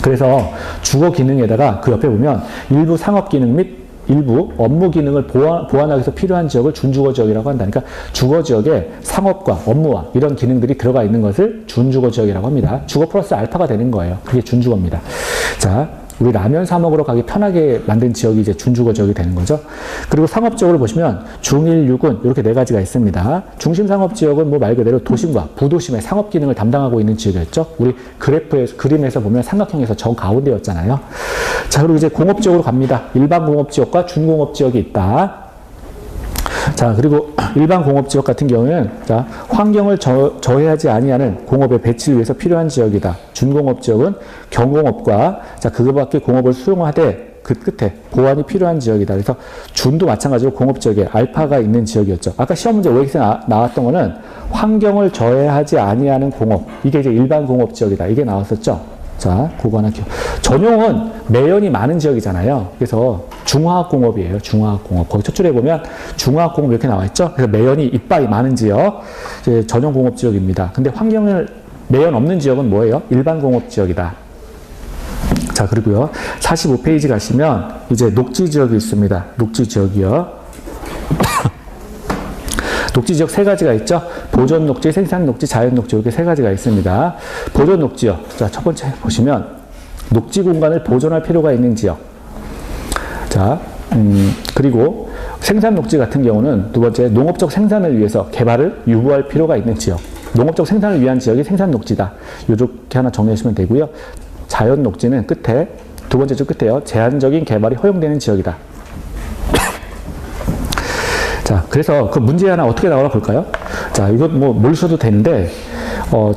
그래서 주거 기능에다가 그 옆에 보면 일부 상업 기능 및 일부 업무 기능을 보완하기 위해서 필요한 지역을 준주거 지역이라고 한다. 그러니까 주거 지역에 상업과 업무와 이런 기능들이 들어가 있는 것을 준주거 지역이라고 합니다. 주거 플러스 알파가 되는 거예요. 그게 준주거입니다. 자, 우리 라면 사 먹으러 가기 편하게 만든 지역이 이제 준주거 지역이 되는 거죠. 그리고 상업지역으로 보시면 중일, 유군 이렇게 네 가지가 있습니다. 중심 상업지역은 뭐 말 그대로 도심과 부도심의 상업 기능을 담당하고 있는 지역이었죠. 우리 그림에서 보면 삼각형에서 정 가운데였잖아요. 자, 그리고 이제 공업지역으로 갑니다. 일반 공업지역과 준공업지역이 있다. 자, 그리고 일반 공업지역 같은 경우에는 자, 환경을 저해하지 아니하는 공업의 배치를 위해서 필요한 지역이다. 준공업지역은 경공업과 자, 그거밖에 공업을 수용하되 그 끝에 보완이 필요한 지역이다. 그래서 준도 마찬가지로 공업지역에 알파가 있는 지역이었죠. 아까 시험 문제 OX에 나왔던 거는 환경을 저해하지 아니하는 공업. 이게 이제 일반 공업지역이다. 이게 나왔었죠. 자, 그거 하나 기억. 전용은 매연이 많은 지역이잖아요. 그래서 중화학공업이에요. 중화학공업. 거기 첫 줄에 보면 중화학공업 이렇게 나와 있죠. 그래서 매연이 이빨이 많은 지역, 이제 전용공업지역입니다. 근데 환경을 매연 없는 지역은 뭐예요? 일반 공업지역이다. 자, 그리고요. 45페이지 가시면 이제 녹지지역이 있습니다. 녹지지역이요. 녹지지역 세 가지가 있죠. 보존녹지, 생산녹지, 자연녹지 이렇게 세 가지가 있습니다. 보존녹지요. 자, 첫 번째 보시면 녹지 공간을 보존할 필요가 있는 지역. 자, 그리고 생산녹지 같은 경우는 두 번째 농업적 생산을 위해서 개발을 유보할 필요가 있는 지역. 농업적 생산을 위한 지역이 생산녹지다. 이렇게 하나 정리하시면 되고요. 자연녹지는 끝에 두 번째 줄 끝에요. 제한적인 개발이 허용되는 지역이다. 자, 그래서 그 문제 하나 어떻게 나오나 볼까요? 자, 이것 뭐 모르셔도 되는데,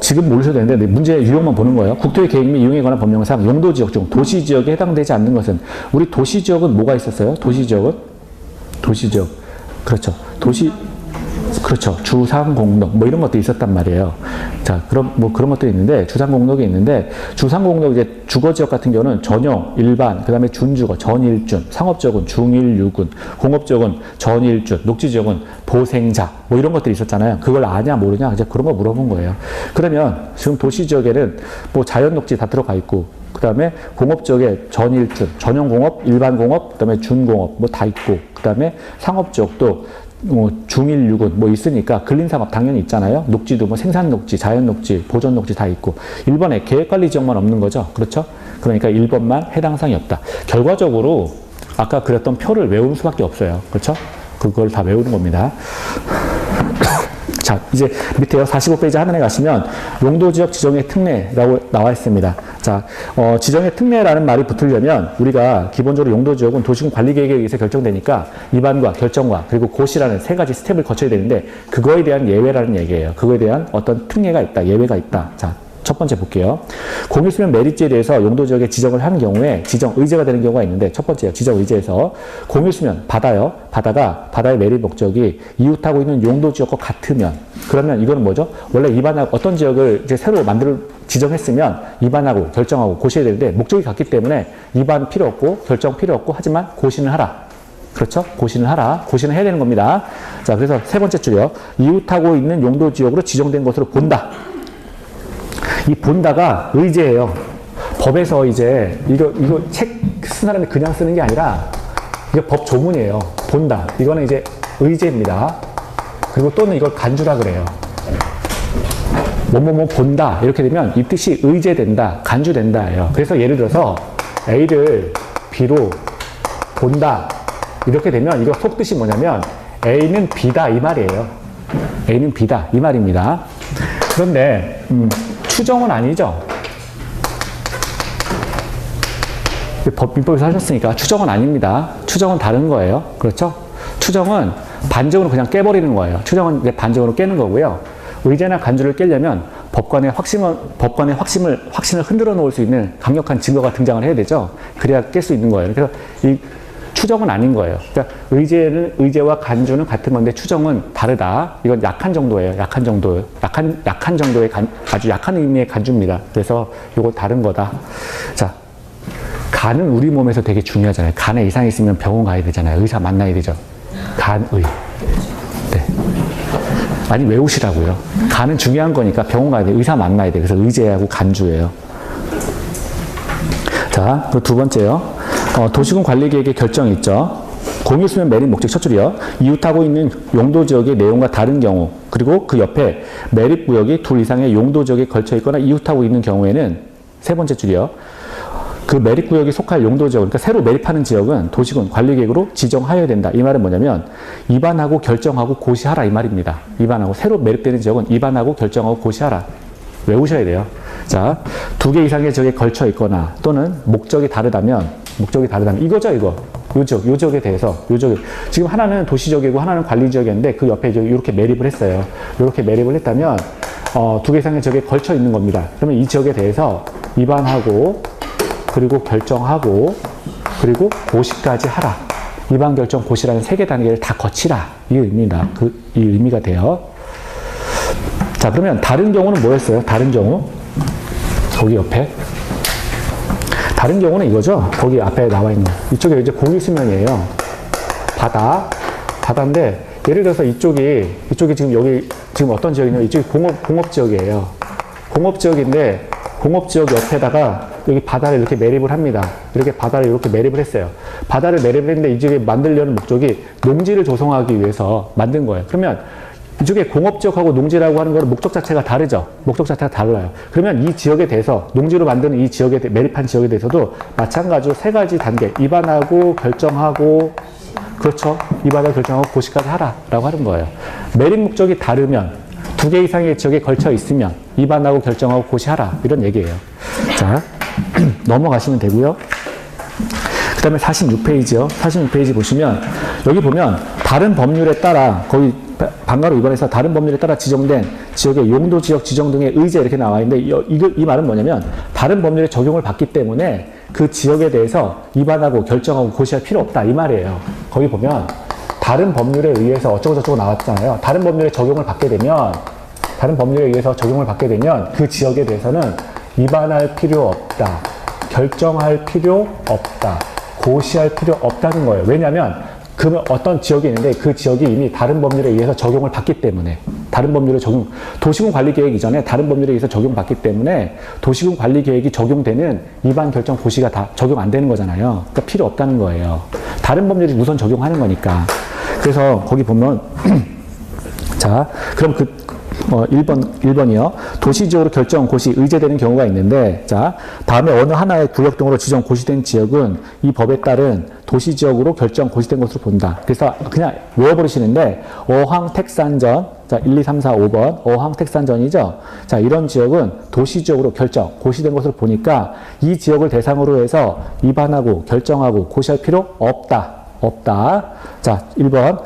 지금 모르셔도 되는데, 문제 유형만 보는 거예요. 국토의 계획 및 이용에 관한 법령상 용도지역 중 도시지역에 해당되지 않는 것은, 우리 도시지역은 뭐가 있었어요? 도시지역은? 도시지역. 그렇죠. 그렇죠. 주상공록 뭐 이런 것도 있었단 말이에요. 자, 그럼 뭐 그런 것들이 있는데 주상공록이 있는데 주상공록 이제 주거지역 같은 경우는 전용, 일반, 그다음에 준주거, 전일준, 상업지역은 중일유군, 공업지역은 전일준, 녹지지역은 보생자 뭐 이런 것들이 있었잖아요. 그걸 아냐 모르냐 이제 그런 거 물어본 거예요. 그러면 지금 도시지역에는 뭐 자연녹지 다 들어가 있고 그 다음에 공업지역에 전일준, 전용공업, 일반공업, 그 다음에 준공업 뭐 다 있고 그 다음에 상업지역도 중일유군 뭐 있으니까 근린산업 당연히 있잖아요. 녹지도 뭐 생산녹지, 자연녹지, 보전녹지 다 있고 1번에 계획관리지역만 없는 거죠. 그렇죠? 그러니까 1번만 해당 사항이 없다. 결과적으로 아까 그렸던 표를 외울 수밖에 없어요. 그렇죠? 그걸 다 외우는 겁니다. 자, 이제 밑에요. 45페이지 하단에 가시면 용도지역 지정의 특례라고 나와 있습니다. 자, 지정의 특례라는 말이 붙으려면 우리가 기본적으로 용도지역은 도시군 관리계획에 의해서 결정되니까 입안과 결정과 그리고 고시라는 세 가지 스텝을 거쳐야 되는데 그거에 대한 예외라는 얘기예요. 그거에 대한 어떤 특례가 있다, 예외가 있다. 자, 첫 번째 볼게요. 공유수면 메리지에 대해서 용도지역에 지정을 하는 경우에 지정 의제가 되는 경우가 있는데 첫 번째요. 지정 의제에서 공유수면 바다요. 바다가 바다의 메리 목적이 이웃하고 있는 용도지역과 같으면 그러면 이거는 뭐죠? 원래 입안하고 어떤 지역을 이제 새로 지정했으면 입안하고 결정하고 고시해야 되는데 목적이 같기 때문에 입안 필요 없고 결정 필요 없고 하지만 고시는 하라. 그렇죠? 고시는 하라. 고시는 해야 되는 겁니다. 자, 그래서 세 번째 줄이요. 이웃하고 있는 용도지역으로 지정된 것으로 본다. 이 본다가 의제예요. 법에서 이제 이거 책 쓴 사람이 그냥 쓰는 게 아니라 이게 법 조문이에요. 본다. 이거는 이제 의제입니다. 그리고 또는 이걸 간주라 그래요. 뭐뭐뭐 본다 이렇게 되면 이 뜻이 의제된다, 간주된다예요. 그래서 예를 들어서 A를 B로 본다 이렇게 되면 이거 속뜻이 뭐냐면 A는 B다 이 말이에요. A는 B다 이 말입니다. 그런데 추정은 아니죠. 민법에서 하셨으니까 추정은 아닙니다. 추정은 다른 거예요. 그렇죠? 추정은 반정으로 그냥 깨버리는 거예요. 추정은 이제 반정으로 깨는 거고요. 의제나 간주를 깨려면 법관의 확신을 흔들어 놓을 수 있는 강력한 증거가 등장을 해야 되죠. 그래야 깰 수 있는 거예요. 그래서 이 추정은 아닌 거예요. 그러니까 의제와 간주는 같은 건데 추정은 다르다. 이건 약한 정도예요. 약한 정도의 아주 약한 의미의 간주입니다. 그래서 이거 다른 거다. 자, 간은 우리 몸에서 되게 중요하잖아요. 간에 이상이 있으면 병원 가야 되잖아요. 의사 만나야 되죠. 간의. 네. 많이 외우시라고요. 간은 중요한 거니까 병원 가야 돼. 의사 만나야 돼. 그래서 의제하고 간주예요. 자, 그리고 두 번째요. 도시군 관리계획의 결정이 있죠. 공유수면 매립 목적 첫 줄이요. 이웃하고 있는 용도지역의 내용과 다른 경우 그리고 그 옆에 매립구역이 둘 이상의 용도지역에 걸쳐 있거나 이웃하고 있는 경우에는 세 번째 줄이요. 그 매립구역이 속할 용도지역, 그러니까 새로 매립하는 지역은 도시군 관리계획으로 지정하여야 된다. 이 말은 뭐냐면 입안하고 결정하고 고시하라 이 말입니다. 입안하고 새로 매립되는 지역은 입안하고 결정하고 고시하라. 외우셔야 돼요. 자, 2개 이상의 지역에 걸쳐 있거나 또는 목적이 다르다면 이거죠, 이거. 요 지역에 대해서 지금 하나는 도시지역이고 하나는 관리지역이었는데 그 옆에 이렇게 매립을 했어요. 이렇게 매립을 했다면 2개 이상의 지역에 걸쳐 있는 겁니다. 그러면 이 지역에 대해서 입안하고 그리고 결정하고 그리고 고시까지 하라. 입안 결정 고시라는 3개 단계를 다 거치라. 이 의미입니다. 이 의미가 돼요. 자, 그러면 다른 경우는 뭐였어요? 다른 경우 거기 옆에 다른 경우는 이거죠. 거기 앞에 나와 있는 이쪽에 이제 공유수면이에요. 바다인데 예를 들어서 이쪽이 지금 어떤 지역이냐면 이쪽이 공업지역이에요. 공업지역인데 공업지역 옆에다가 여기 바다를 이렇게 매립을 합니다. 이렇게 바다를 이렇게 매립을 했어요. 바다를 매립을 했는데 이쪽에 만들려는 목적이 농지를 조성하기 위해서 만든 거예요. 그러면 이쪽에 공업지역하고 농지라고 하는 거는 목적 자체가 다르죠. 목적 자체가 달라요. 그러면 이 지역에 대해서 농지로 만드는 이 지역에 매립한 지역에 대해서도 마찬가지로 3가지 단계 입안하고 결정하고 그렇죠. 입안하고 결정하고 고시까지 하라라고 하는 거예요. 매립 목적이 다르면 2개 이상의 지역에 걸쳐 있으면 입안하고 결정하고 고시하라 이런 얘기예요. 자, 넘어가시면 되고요. 그 다음에 46페이지요. 46페이지 보시면 여기 보면 다른 법률에 따라 거의 방가로 위반해서 다른 법률에 따라 지정된 지역의 용도지역 지정 등의 의제 이렇게 나와 있는데 이 말은 뭐냐면 다른 법률에 적용을 받기 때문에 그 지역에 대해서 입안하고 결정하고 고시할 필요 없다 이 말이에요. 거기 보면 다른 법률에 의해서 어쩌고저쩌고 나왔잖아요. 다른 법률에 적용을 받게 되면 그 지역에 대해서는 위반할 필요 없다. 결정할 필요 없다. 고시할 필요 없다는 거예요. 왜냐하면 그러면 어떤 지역이 있는데 그 지역이 이미 다른 법률에 의해서 적용을 받기 때문에 도시군 관리 계획 이전에 다른 법률에 의해서 적용받기 때문에 도시군 관리 계획이 적용되는 위반 결정 고시가 다 적용 안 되는 거잖아요. 그러니까 필요 없다는 거예요. 다른 법률이 우선 적용하는 거니까. 그래서 거기 보면 자, 그럼 1번이요. 도시지역으로 결정 고시 의제되는 경우가 있는데, 자, 다음에 어느 하나의 구역 등으로 지정 고시된 지역은 이 법에 따른 도시지역으로 결정 고시된 것으로 본다. 그래서 그냥 외워버리시는데, 어항 택산전, 자, 1, 2, 3, 4, 5번, 어항 택산전이죠. 자, 이런 지역은 도시지역으로 결정 고시된 것으로 보니까 이 지역을 대상으로 해서 위반하고 결정하고 고시할 필요 없다. 자, 1번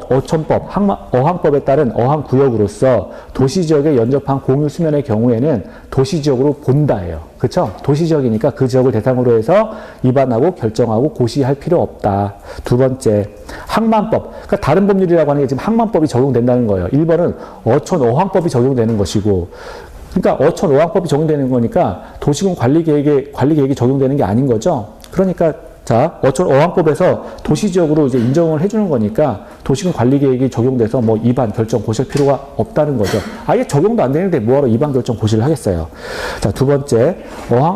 어촌법 어항법에 따른 어항구역으로서 도시지역에 연접한 공유 수면의 경우에는 도시지역으로 본다예요. 그렇죠? 도시지역이니까 그 지역을 대상으로 해서 위반하고 결정하고 고시할 필요 없다. 두 번째, 항만법. 그러니까 다른 법률이라고 하는 게 지금 항만법이 적용된다는 거예요. 1번은 어촌 어항법이 적용되는 것이고, 그러니까 어촌 어항법이 적용되는 거니까 도시군 관리계획이 적용되는 게 아닌 거죠. 그러니까 자, 어촌 어항법에서 도시지역으로 이제 인정을 해주는 거니까 도시군 관리계획이 적용돼서 뭐 위반 결정 고시할 필요가 없다는 거죠. 아예 적용도 안 되는데 뭐하러 위반 결정 고시를 하겠어요. 자, 두 번째,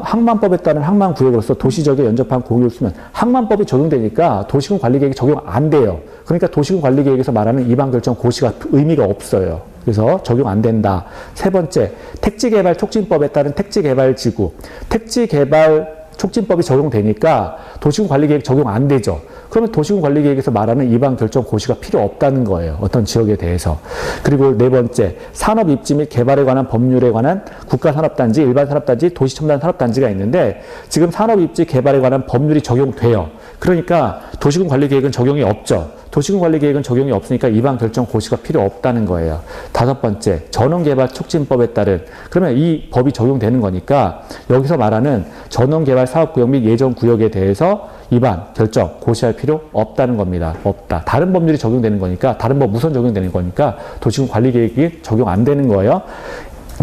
항만법에 따른 항만구역으로서 도시지역에 연접한 공유를 쓰면 항만법이 적용되니까 도시군 관리계획이 적용 안 돼요. 그러니까 도시군 관리계획에서 말하는 위반 결정 고시가 의미가 없어요. 그래서 적용 안 된다. 세 번째, 택지개발 촉진법에 따른 택지개발지구, 택지개발 촉진법이 적용되니까 도시군 관리계획 적용 안 되죠. 그러면 도시군 관리계획에서 말하는 위반 결정 고시가 필요 없다는 거예요. 어떤 지역에 대해서. 그리고 네 번째, 산업 입지 및 개발에 관한 법률에 관한 국가산업단지, 일반산업단지, 도시첨단산업단지가 있는데 지금 산업 입지 개발에 관한 법률이 적용돼요. 그러니까 도시군 관리계획은 적용이 없죠. 도시군 관리계획은 적용이 없으니까 위반 결정 고시가 필요 없다는 거예요. 다섯 번째, 전원개발 촉진법에 따른, 그러면 이 법이 적용되는 거니까 여기서 말하는 전원개발 사업구역 및 예정구역에 대해서 위반 결정 고시할 필요 없다는 겁니다. 없다. 다른 법률이 적용되는 거니까, 다른 법 우선 적용되는 거니까 도시군 관리계획이 적용 안 되는 거예요.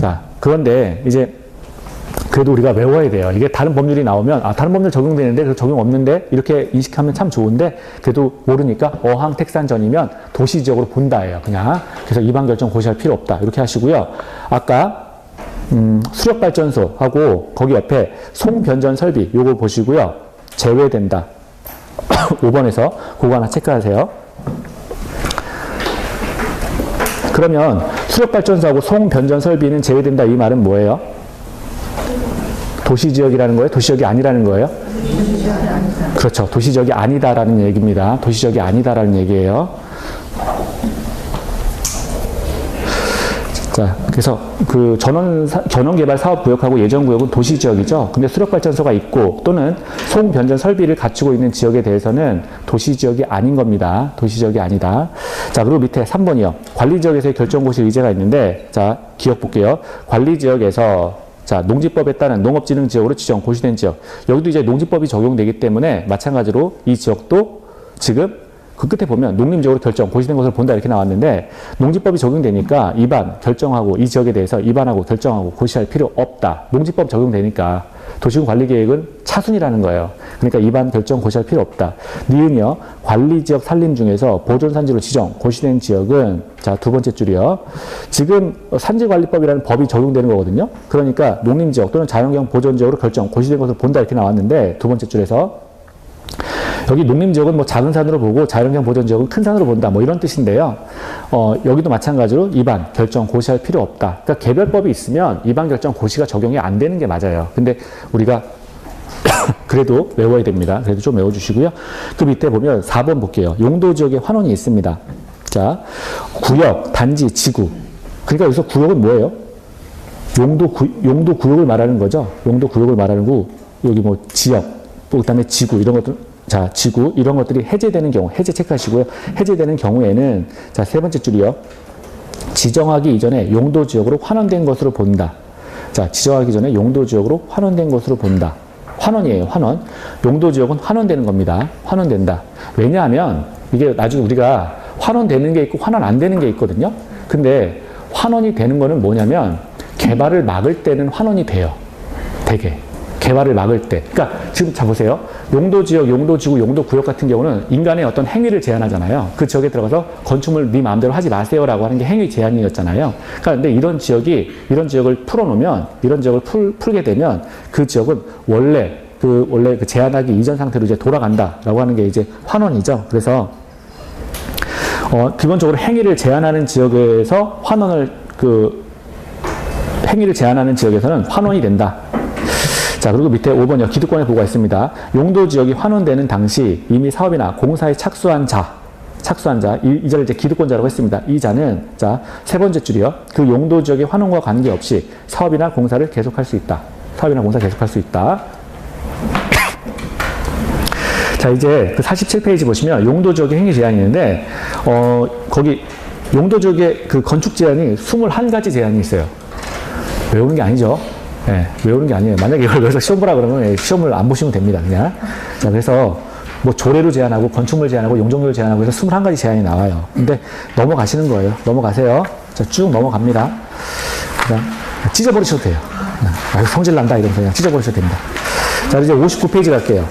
자, 그런데 이제 그래도 우리가 외워야 돼요. 이게 다른 법률이 나오면 다른 법률 적용되는데 그 적용 없는데 이렇게 인식하면 참 좋은데 그래도 모르니까 어항 택산전이면 도시지역으로 본다예요. 그냥. 그래서 위반 결정 고시할 필요 없다. 이렇게 하시고요. 아까 수력발전소하고 거기 옆에 송변전 설비 요거 보시고요. 제외된다. 5번에서 그거 하나 체크하세요. 그러면 수력발전소하고 송변전 설비는 제외된다. 이 말은 뭐예요? 도시지역이라는 거예요? 도시지역이 아니라는 거예요? 그렇죠. 도시지역이 아니다라는 얘기입니다. 도시지역이 아니다라는 얘기예요. 자, 그래서 그 전원개발 사업구역하고 예정구역은 도시지역이죠. 근데 수력발전소가 있고 또는 송변전 설비를 갖추고 있는 지역에 대해서는 도시지역이 아닌 겁니다. 도시지역이 아니다. 자, 그리고 밑에 3번이요. 관리지역에서의 결정고시 의제가 있는데, 자, 기억 볼게요. 관리지역에서 자, 농지법에 따른 농업진흥지역으로 지정 고시된 지역. 여기도 이제 농지법이 적용되기 때문에 마찬가지로 이 지역도 지금 그 끝에 보면 농림지역으로 결정 고시된 것을 본다 이렇게 나왔는데 농지법이 적용되니까 위반 결정하고 이 지역에 대해서 위반하고 결정하고 고시할 필요 없다. 농지법 적용되니까 도시군 관리계획은 차순이라는 거예요. 그러니까 위반 결정 고시할 필요 없다. 니은이요. 관리지역 산림 중에서 보존산지로 지정 고시된 지역은 자, 두 번째 줄이요. 지금 산지관리법이라는 법이 적용되는 거거든요. 그러니까 농림지역 또는 자연경 보존지역으로 결정 고시된 것을 본다 이렇게 나왔는데 두 번째 줄에서 여기 농림지역은 뭐 작은 산으로 보고 자연경 보존지역은 큰 산으로 본다. 뭐 이런 뜻인데요. 여기도 마찬가지로 위반 결정 고시할 필요 없다. 그러니까 개별법이 있으면 위반 결정 고시가 적용이 안 되는 게 맞아요. 근데 우리가 그래도 외워야 됩니다. 그래도 좀 외워주시고요. 그 밑에 보면 4번 볼게요. 용도지역에 환원이 있습니다. 자, 구역, 단지, 지구. 그러니까 여기서 구역은 뭐예요? 용도구역을 말하는 거죠. 용도구역을 말하는 거. 여기 뭐 지역, 그 다음에 지구 이런 것들. 자, 지구 이런 것들이 해제되는 경우, 해제 체크하시고요. 해제되는 경우에는 자, 세 번째 줄이요. 지정하기 이전에 용도지역으로 환원된 것으로 본다. 자, 지정하기 전에 용도지역으로 환원된 것으로 본다. 환원이에요, 환원. 용도지역은 환원되는 겁니다. 환원된다. 왜냐하면 이게 나중에 우리가 환원되는 게 있고 환원 안 되는 게 있거든요. 근데 환원이 되는 거는 뭐냐면 개발을 막을 때는 환원이 돼요. 되게. 개발을 막을 때. 그러니까 지금 자 보세요. 용도지역, 용도지구, 용도구역 같은 경우는 인간의 어떤 행위를 제한하잖아요. 그 지역에 들어가서 건축물 네 마음대로 하지 마세요라고 하는 게 행위 제한이었잖아요. 그러니까 근데 이런 지역을 풀어놓으면, 이런 지역을 풀게 되면 그 지역은 원래 그 제한하기 이전 상태로 이제 돌아간다라고 하는 게 이제 환원이죠. 그래서 기본적으로 행위를 제한하는 지역에서 행위를 제한하는 지역에서는 환원이 된다. 자, 그리고 밑에 5번이요. 기득권의 보고가 있습니다. 용도지역이 환원되는 당시 이미 사업이나 공사에 착수한 자, 이 자를 이제 기득권자라고 했습니다. 이 자는, 자, 세 번째 줄이요. 그 용도지역의 환원과 관계없이 사업이나 공사를 계속할 수 있다. 사업이나 공사 계속할 수 있다. 자, 이제 그 47페이지 보시면 용도지역의 행위 제한이 있는데, 거기 용도지역의 그 건축 제한이 21가지 제한이 있어요. 외우는 게 아니죠. 네, 외우는 게 아니에요. 만약에 이걸 여기서 시험 보라 그러면 시험을 안 보시면 됩니다. 그냥. 자, 그래서 뭐 조례로 제한하고 건축물 제한하고 용적률 제한하고 해서 21가지 제한이 나와요. 근데 넘어가시는 거예요. 넘어가세요. 자, 쭉 넘어갑니다. 그냥 찢어버리셔도 돼요. 아, 성질 난다 이러면서 그냥 찢어버리셔도 됩니다. 자, 이제 59페이지 갈게요.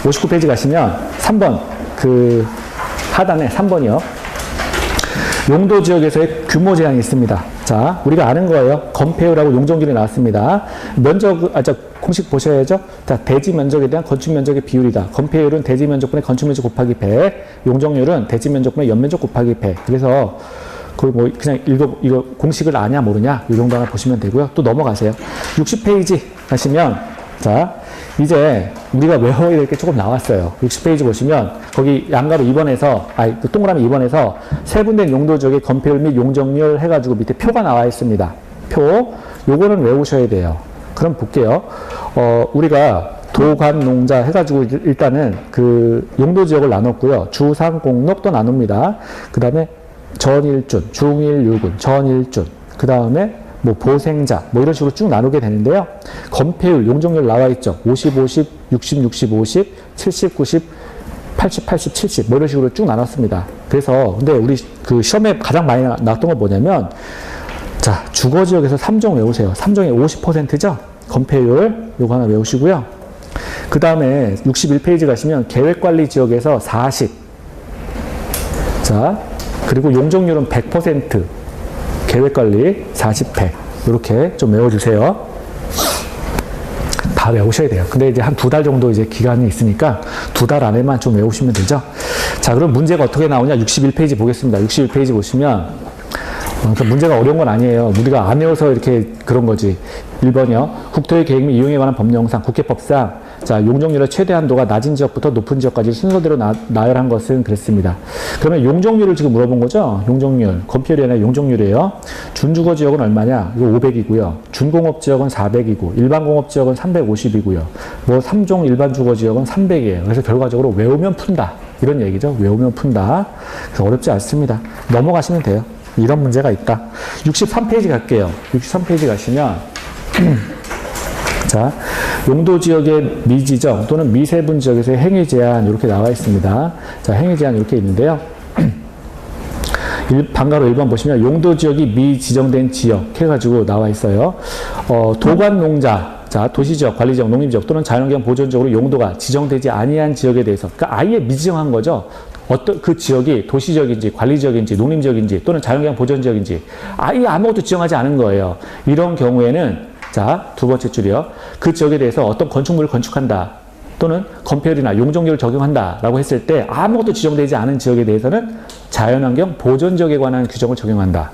59페이지 가시면 3번, 그 하단에 3번이요. 용도지역에서의 규모 제한이 있습니다. 자, 우리가 아는 거예요. 건폐율하고 용적률이 나왔습니다. 공식 보셔야죠. 자, 대지 면적에 대한 건축 면적의 비율이다. 건폐율은 대지 면적분의 건축 면적 곱하기 100, 용적률은 대지 면적분의 연면적 곱하기 100. 그래서 그냥 이거 공식을 아냐 모르냐 이 정도 하나 보시면 되고요. 또 넘어가세요. 60페이지 가시면, 자, 이제 우리가 외워야 될 게 조금 나왔어요. 60페이지 보시면 거기 양가로 2번에서 그 동그라미 2번에서 세분된 용도지역의 건폐율 및 용적률 해가지고 밑에 표가 나와 있습니다. 표 요거는 외우셔야 돼요. 그럼 볼게요. 우리가 도관 농자 해가지고 일단은 그 용도지역을 나눴고요. 주상 공록도 나눕니다. 그 다음에 전일준, 중일유군, 전일준, 그 다음에 뭐 보생자, 뭐 이런 식으로 쭉 나누게 되는데요. 건폐율, 용적률 나와 있죠. 50, 50, 60, 60, 50, 70, 90, 80, 80, 70, 뭐 이런 식으로 쭉 나눴습니다. 그래서, 근데 우리 그 시험에 가장 많이 나왔던 건 뭐냐면, 자, 주거지역에서 3종 외우세요. 3종이 50%죠? 건폐율, 요거 하나 외우시고요. 그 다음에 61페이지 가시면 계획관리지역에서 40. 자, 그리고 용적률은 100%. 계획관리 40, 100 이렇게 좀 외워주세요. 다 외우셔야 돼요. 근데 이제 한 2달 정도 이제 기간이 있으니까 2달 안에만 좀 외우시면 되죠. 자, 그럼 문제가 어떻게 나오냐? 61페이지 보겠습니다. 61페이지 보시면 그러니까 문제가 어려운 건 아니에요. 우리가 안 외워서 이렇게 그런 거지. 1번이요. 국토의 계획 및 이용에 관한 법령상, 국회법상, 자, 용적률의 최대 한도가 낮은 지역부터 높은 지역까지 순서대로 나열한 것은 그랬습니다. 그러면 용적률을 지금 물어본 거죠? 용적률. 건폐율이 아니라 용적률이에요. 준주거 지역은 얼마냐? 이거 500이고요. 준공업 지역은 400이고, 일반공업 지역은 350이고요. 뭐 3종 일반 주거 지역은 300이에요. 그래서 결과적으로 외우면 푼다. 이런 얘기죠. 외우면 푼다. 그래서 어렵지 않습니다. 넘어가시면 돼요. 이런 문제가 있다. 63페이지 갈게요. 63페이지 가시면 자, 용도지역의 미지정 또는 미세분 지역에서의 행위 제한 이렇게 나와 있습니다. 자, 행위 제한 이렇게 있는데요. 방가로 1번 보시면 용도지역이 미지정된 지역 해가지고 나와 있어요. 도관농자, 자, 도시지역, 관리지역, 농림지역 또는 자연환경 보존적으로 용도가 지정되지 아니한 지역에 대해서, 그러니까 아예 미지정한 거죠. 어떤 그 지역이 도시지역인지 관리지역인지 농림지역인지 또는 자연환경 보존지역인지 아예 아무것도 지정하지 않은 거예요. 이런 경우에는, 자, 두 번째 줄이요. 그 지역에 대해서 어떤 건축물을 건축한다 또는 건폐율이나 용적률을 적용한다 라고 했을 때 아무것도 지정되지 않은 지역에 대해서는 자연환경 보존지역에 관한 규정을 적용한다.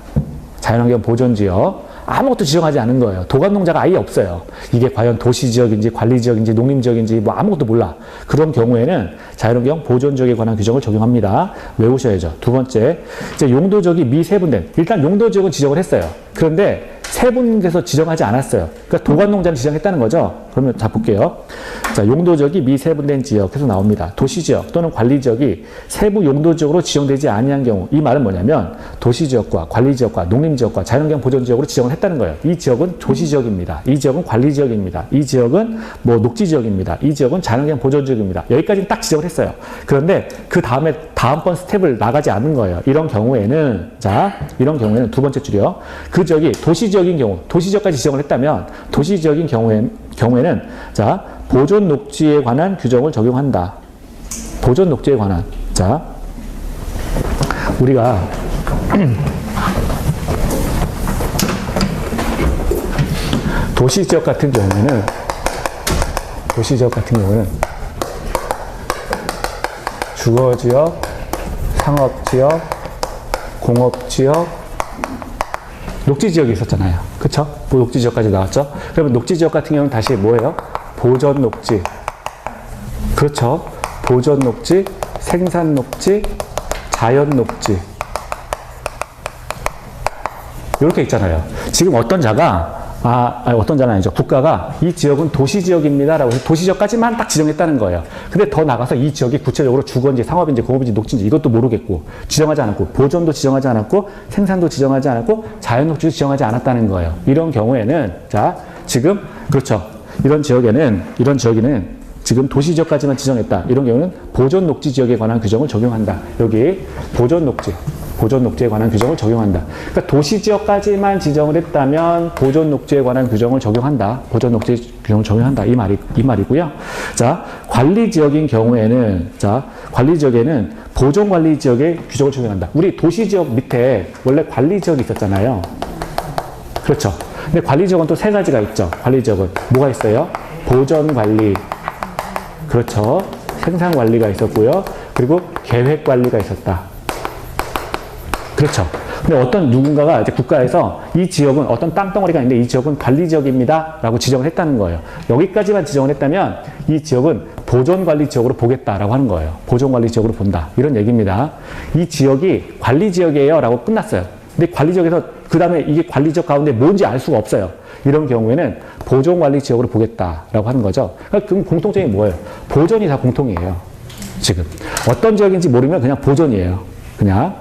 자연환경 보존지역. 아무것도 지정하지 않은 거예요. 도관농자가 아예 없어요. 이게 과연 도시지역인지 관리지역인지 농림지역인지 뭐 아무것도 몰라. 그런 경우에는 자연환경 보존지역에 관한 규정을 적용합니다. 외우셔야죠. 두 번째, 이제 용도지역이 미세분된, 일단 용도지역은 지정을 했어요. 그런데 세분돼서 지정하지 않았어요. 그러니까 도관농자를 지정했다는 거죠. 그러면 자, 볼게요. 자, 용도지역이 미세분된 지역에서 나옵니다. 도시지역 또는 관리지역이 세부 용도지역으로 지정되지 아니한 경우, 이 말은 뭐냐면 도시지역과 관리지역과 농림지역과 자연환경 보존지역으로 지정을 했다는 거예요. 이 지역은 도시지역입니다. 이 지역은 관리지역입니다. 이 지역은 뭐 녹지지역입니다. 이 지역은 자연환경 보존지역입니다. 여기까지는 딱 지정을 했어요. 그런데 그 다음에 다음번 스텝을 나가지 않는 거예요. 이런 경우에는 두 번째 줄이요. 그 지역이 도시지역인 경우, 도시지역까지 지정을 했다면 도시지역인 경우에는 보존 녹지에 관한 규정을 적용한다. 보존 녹지에 관한. 우리가 도시지역 같은 경우에는 주거지역, 상업지역, 공업지역, 녹지지역이 있었잖아요. 그쵸? 녹지지역까지 나왔죠? 그러면 녹지지역 같은 경우는 다시 뭐예요? 보전 녹지. 그렇죠? 보전 녹지, 생산 녹지, 자연 녹지. 이렇게 있잖아요. 지금 어떤 자가 어떤 자는 아니죠. 국가가 이 지역은 도시지역입니다라고 해서 도시지역까지만 딱 지정했다는 거예요. 근데 더 나가서 이 지역이 구체적으로 주거인지 상업인지 공업인지 녹지인지 이것도 모르겠고 지정하지 않았고 보존도 지정하지 않았고 생산도 지정하지 않았고 자연녹지도 지정하지 않았다는 거예요. 이런 경우에는 지금 그렇죠. 이런 지역에는 지금 도시지역까지만 지정했다. 이런 경우는 보존녹지 지역에 관한 규정을 적용한다. 여기 보존녹지에 관한 규정을 적용한다. 그러니까 도시지역까지만 지정을 했다면 보존녹지에 관한 규정을 적용한다. 보존녹지 규정을 적용한다. 이 말이고요. 관리지역인 경우에는, 관리지역에는 보존관리지역의 규정을 적용한다. 우리 도시지역 밑에 원래 관리지역이 있었잖아요. 그렇죠. 근데 관리지역은 또 세 가지가 있죠. 관리지역은 뭐가 있어요? 보존관리. 그렇죠. 생산관리가 있었고요. 그리고 계획관리가 있었다. 그렇죠. 근데 누군가가 이제 국가에서 이 지역은 어떤 땅덩어리가 있는데 이 지역은 관리지역입니다. 라고 지정을 했다는 거예요. 여기까지만 지정을 했다면 이 지역은 보존관리지역으로 보겠다라고 하는 거예요. 보존관리지역으로 본다. 이런 얘기입니다. 이 지역이 관리지역이에요. 라고 끝났어요. 근데 관리지역에서 그 다음에 이게 관리지역 가운데 뭔지 알 수가 없어요. 이런 경우에는 보존관리지역으로 보겠다라고 하는 거죠. 그럼 공통점이 뭐예요? 보존이 다 공통이에요. 지금. 어떤 지역인지 모르면 그냥 보존이에요. 그냥.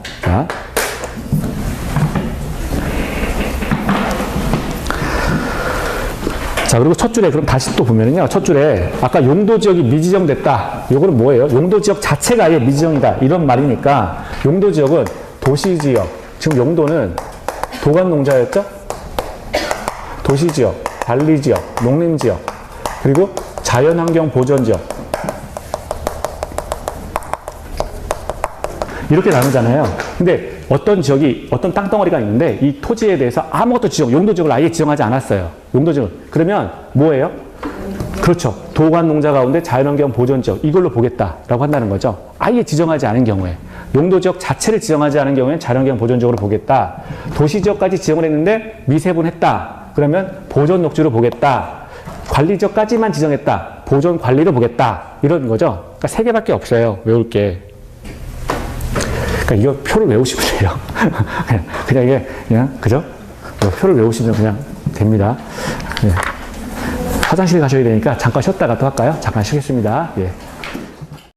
그리고 첫 줄에 그럼 다시 또 보면은요. 첫 줄에 아까 용도지역이 미지정됐다. 요거는 뭐예요? 용도지역 자체가 아예 미지정이다. 이런 말이니까 용도지역은 도시지역. 지금 용도는 도관농자였죠? 도시지역, 관리지역, 농림지역, 그리고 자연환경보전지역. 이렇게 나누잖아요. 근데 어떤 지역이, 어떤 땅덩어리가 있는데 이 토지에 대해서 아무것도 용도지역을 아예 지정하지 않았어요. 용도지역을. 그러면 뭐예요? 그렇죠. 도관농자 가운데 자연환경보전지역. 이걸로 보겠다라고 한다는 거죠. 아예 지정하지 않은 경우에. 용도지역 자체를 지정하지 않은 경우에는 자연환경보전지역으로 보겠다. 도시지역까지 지정을 했는데 미세분했다. 그러면 보존녹지로 보겠다. 관리지역까지만 지정했다. 보존관리로 보겠다. 이런 거죠. 그러니까 세 개밖에 없어요. 외울 게. 그러니까 이거 표를 외우시면 돼요. 그냥 이게 그죠? 표를 외우시면 그냥 됩니다. 네. 화장실 가셔야 되니까 잠깐 쉬었다가 또 할까요? 잠깐 쉬겠습니다. 예.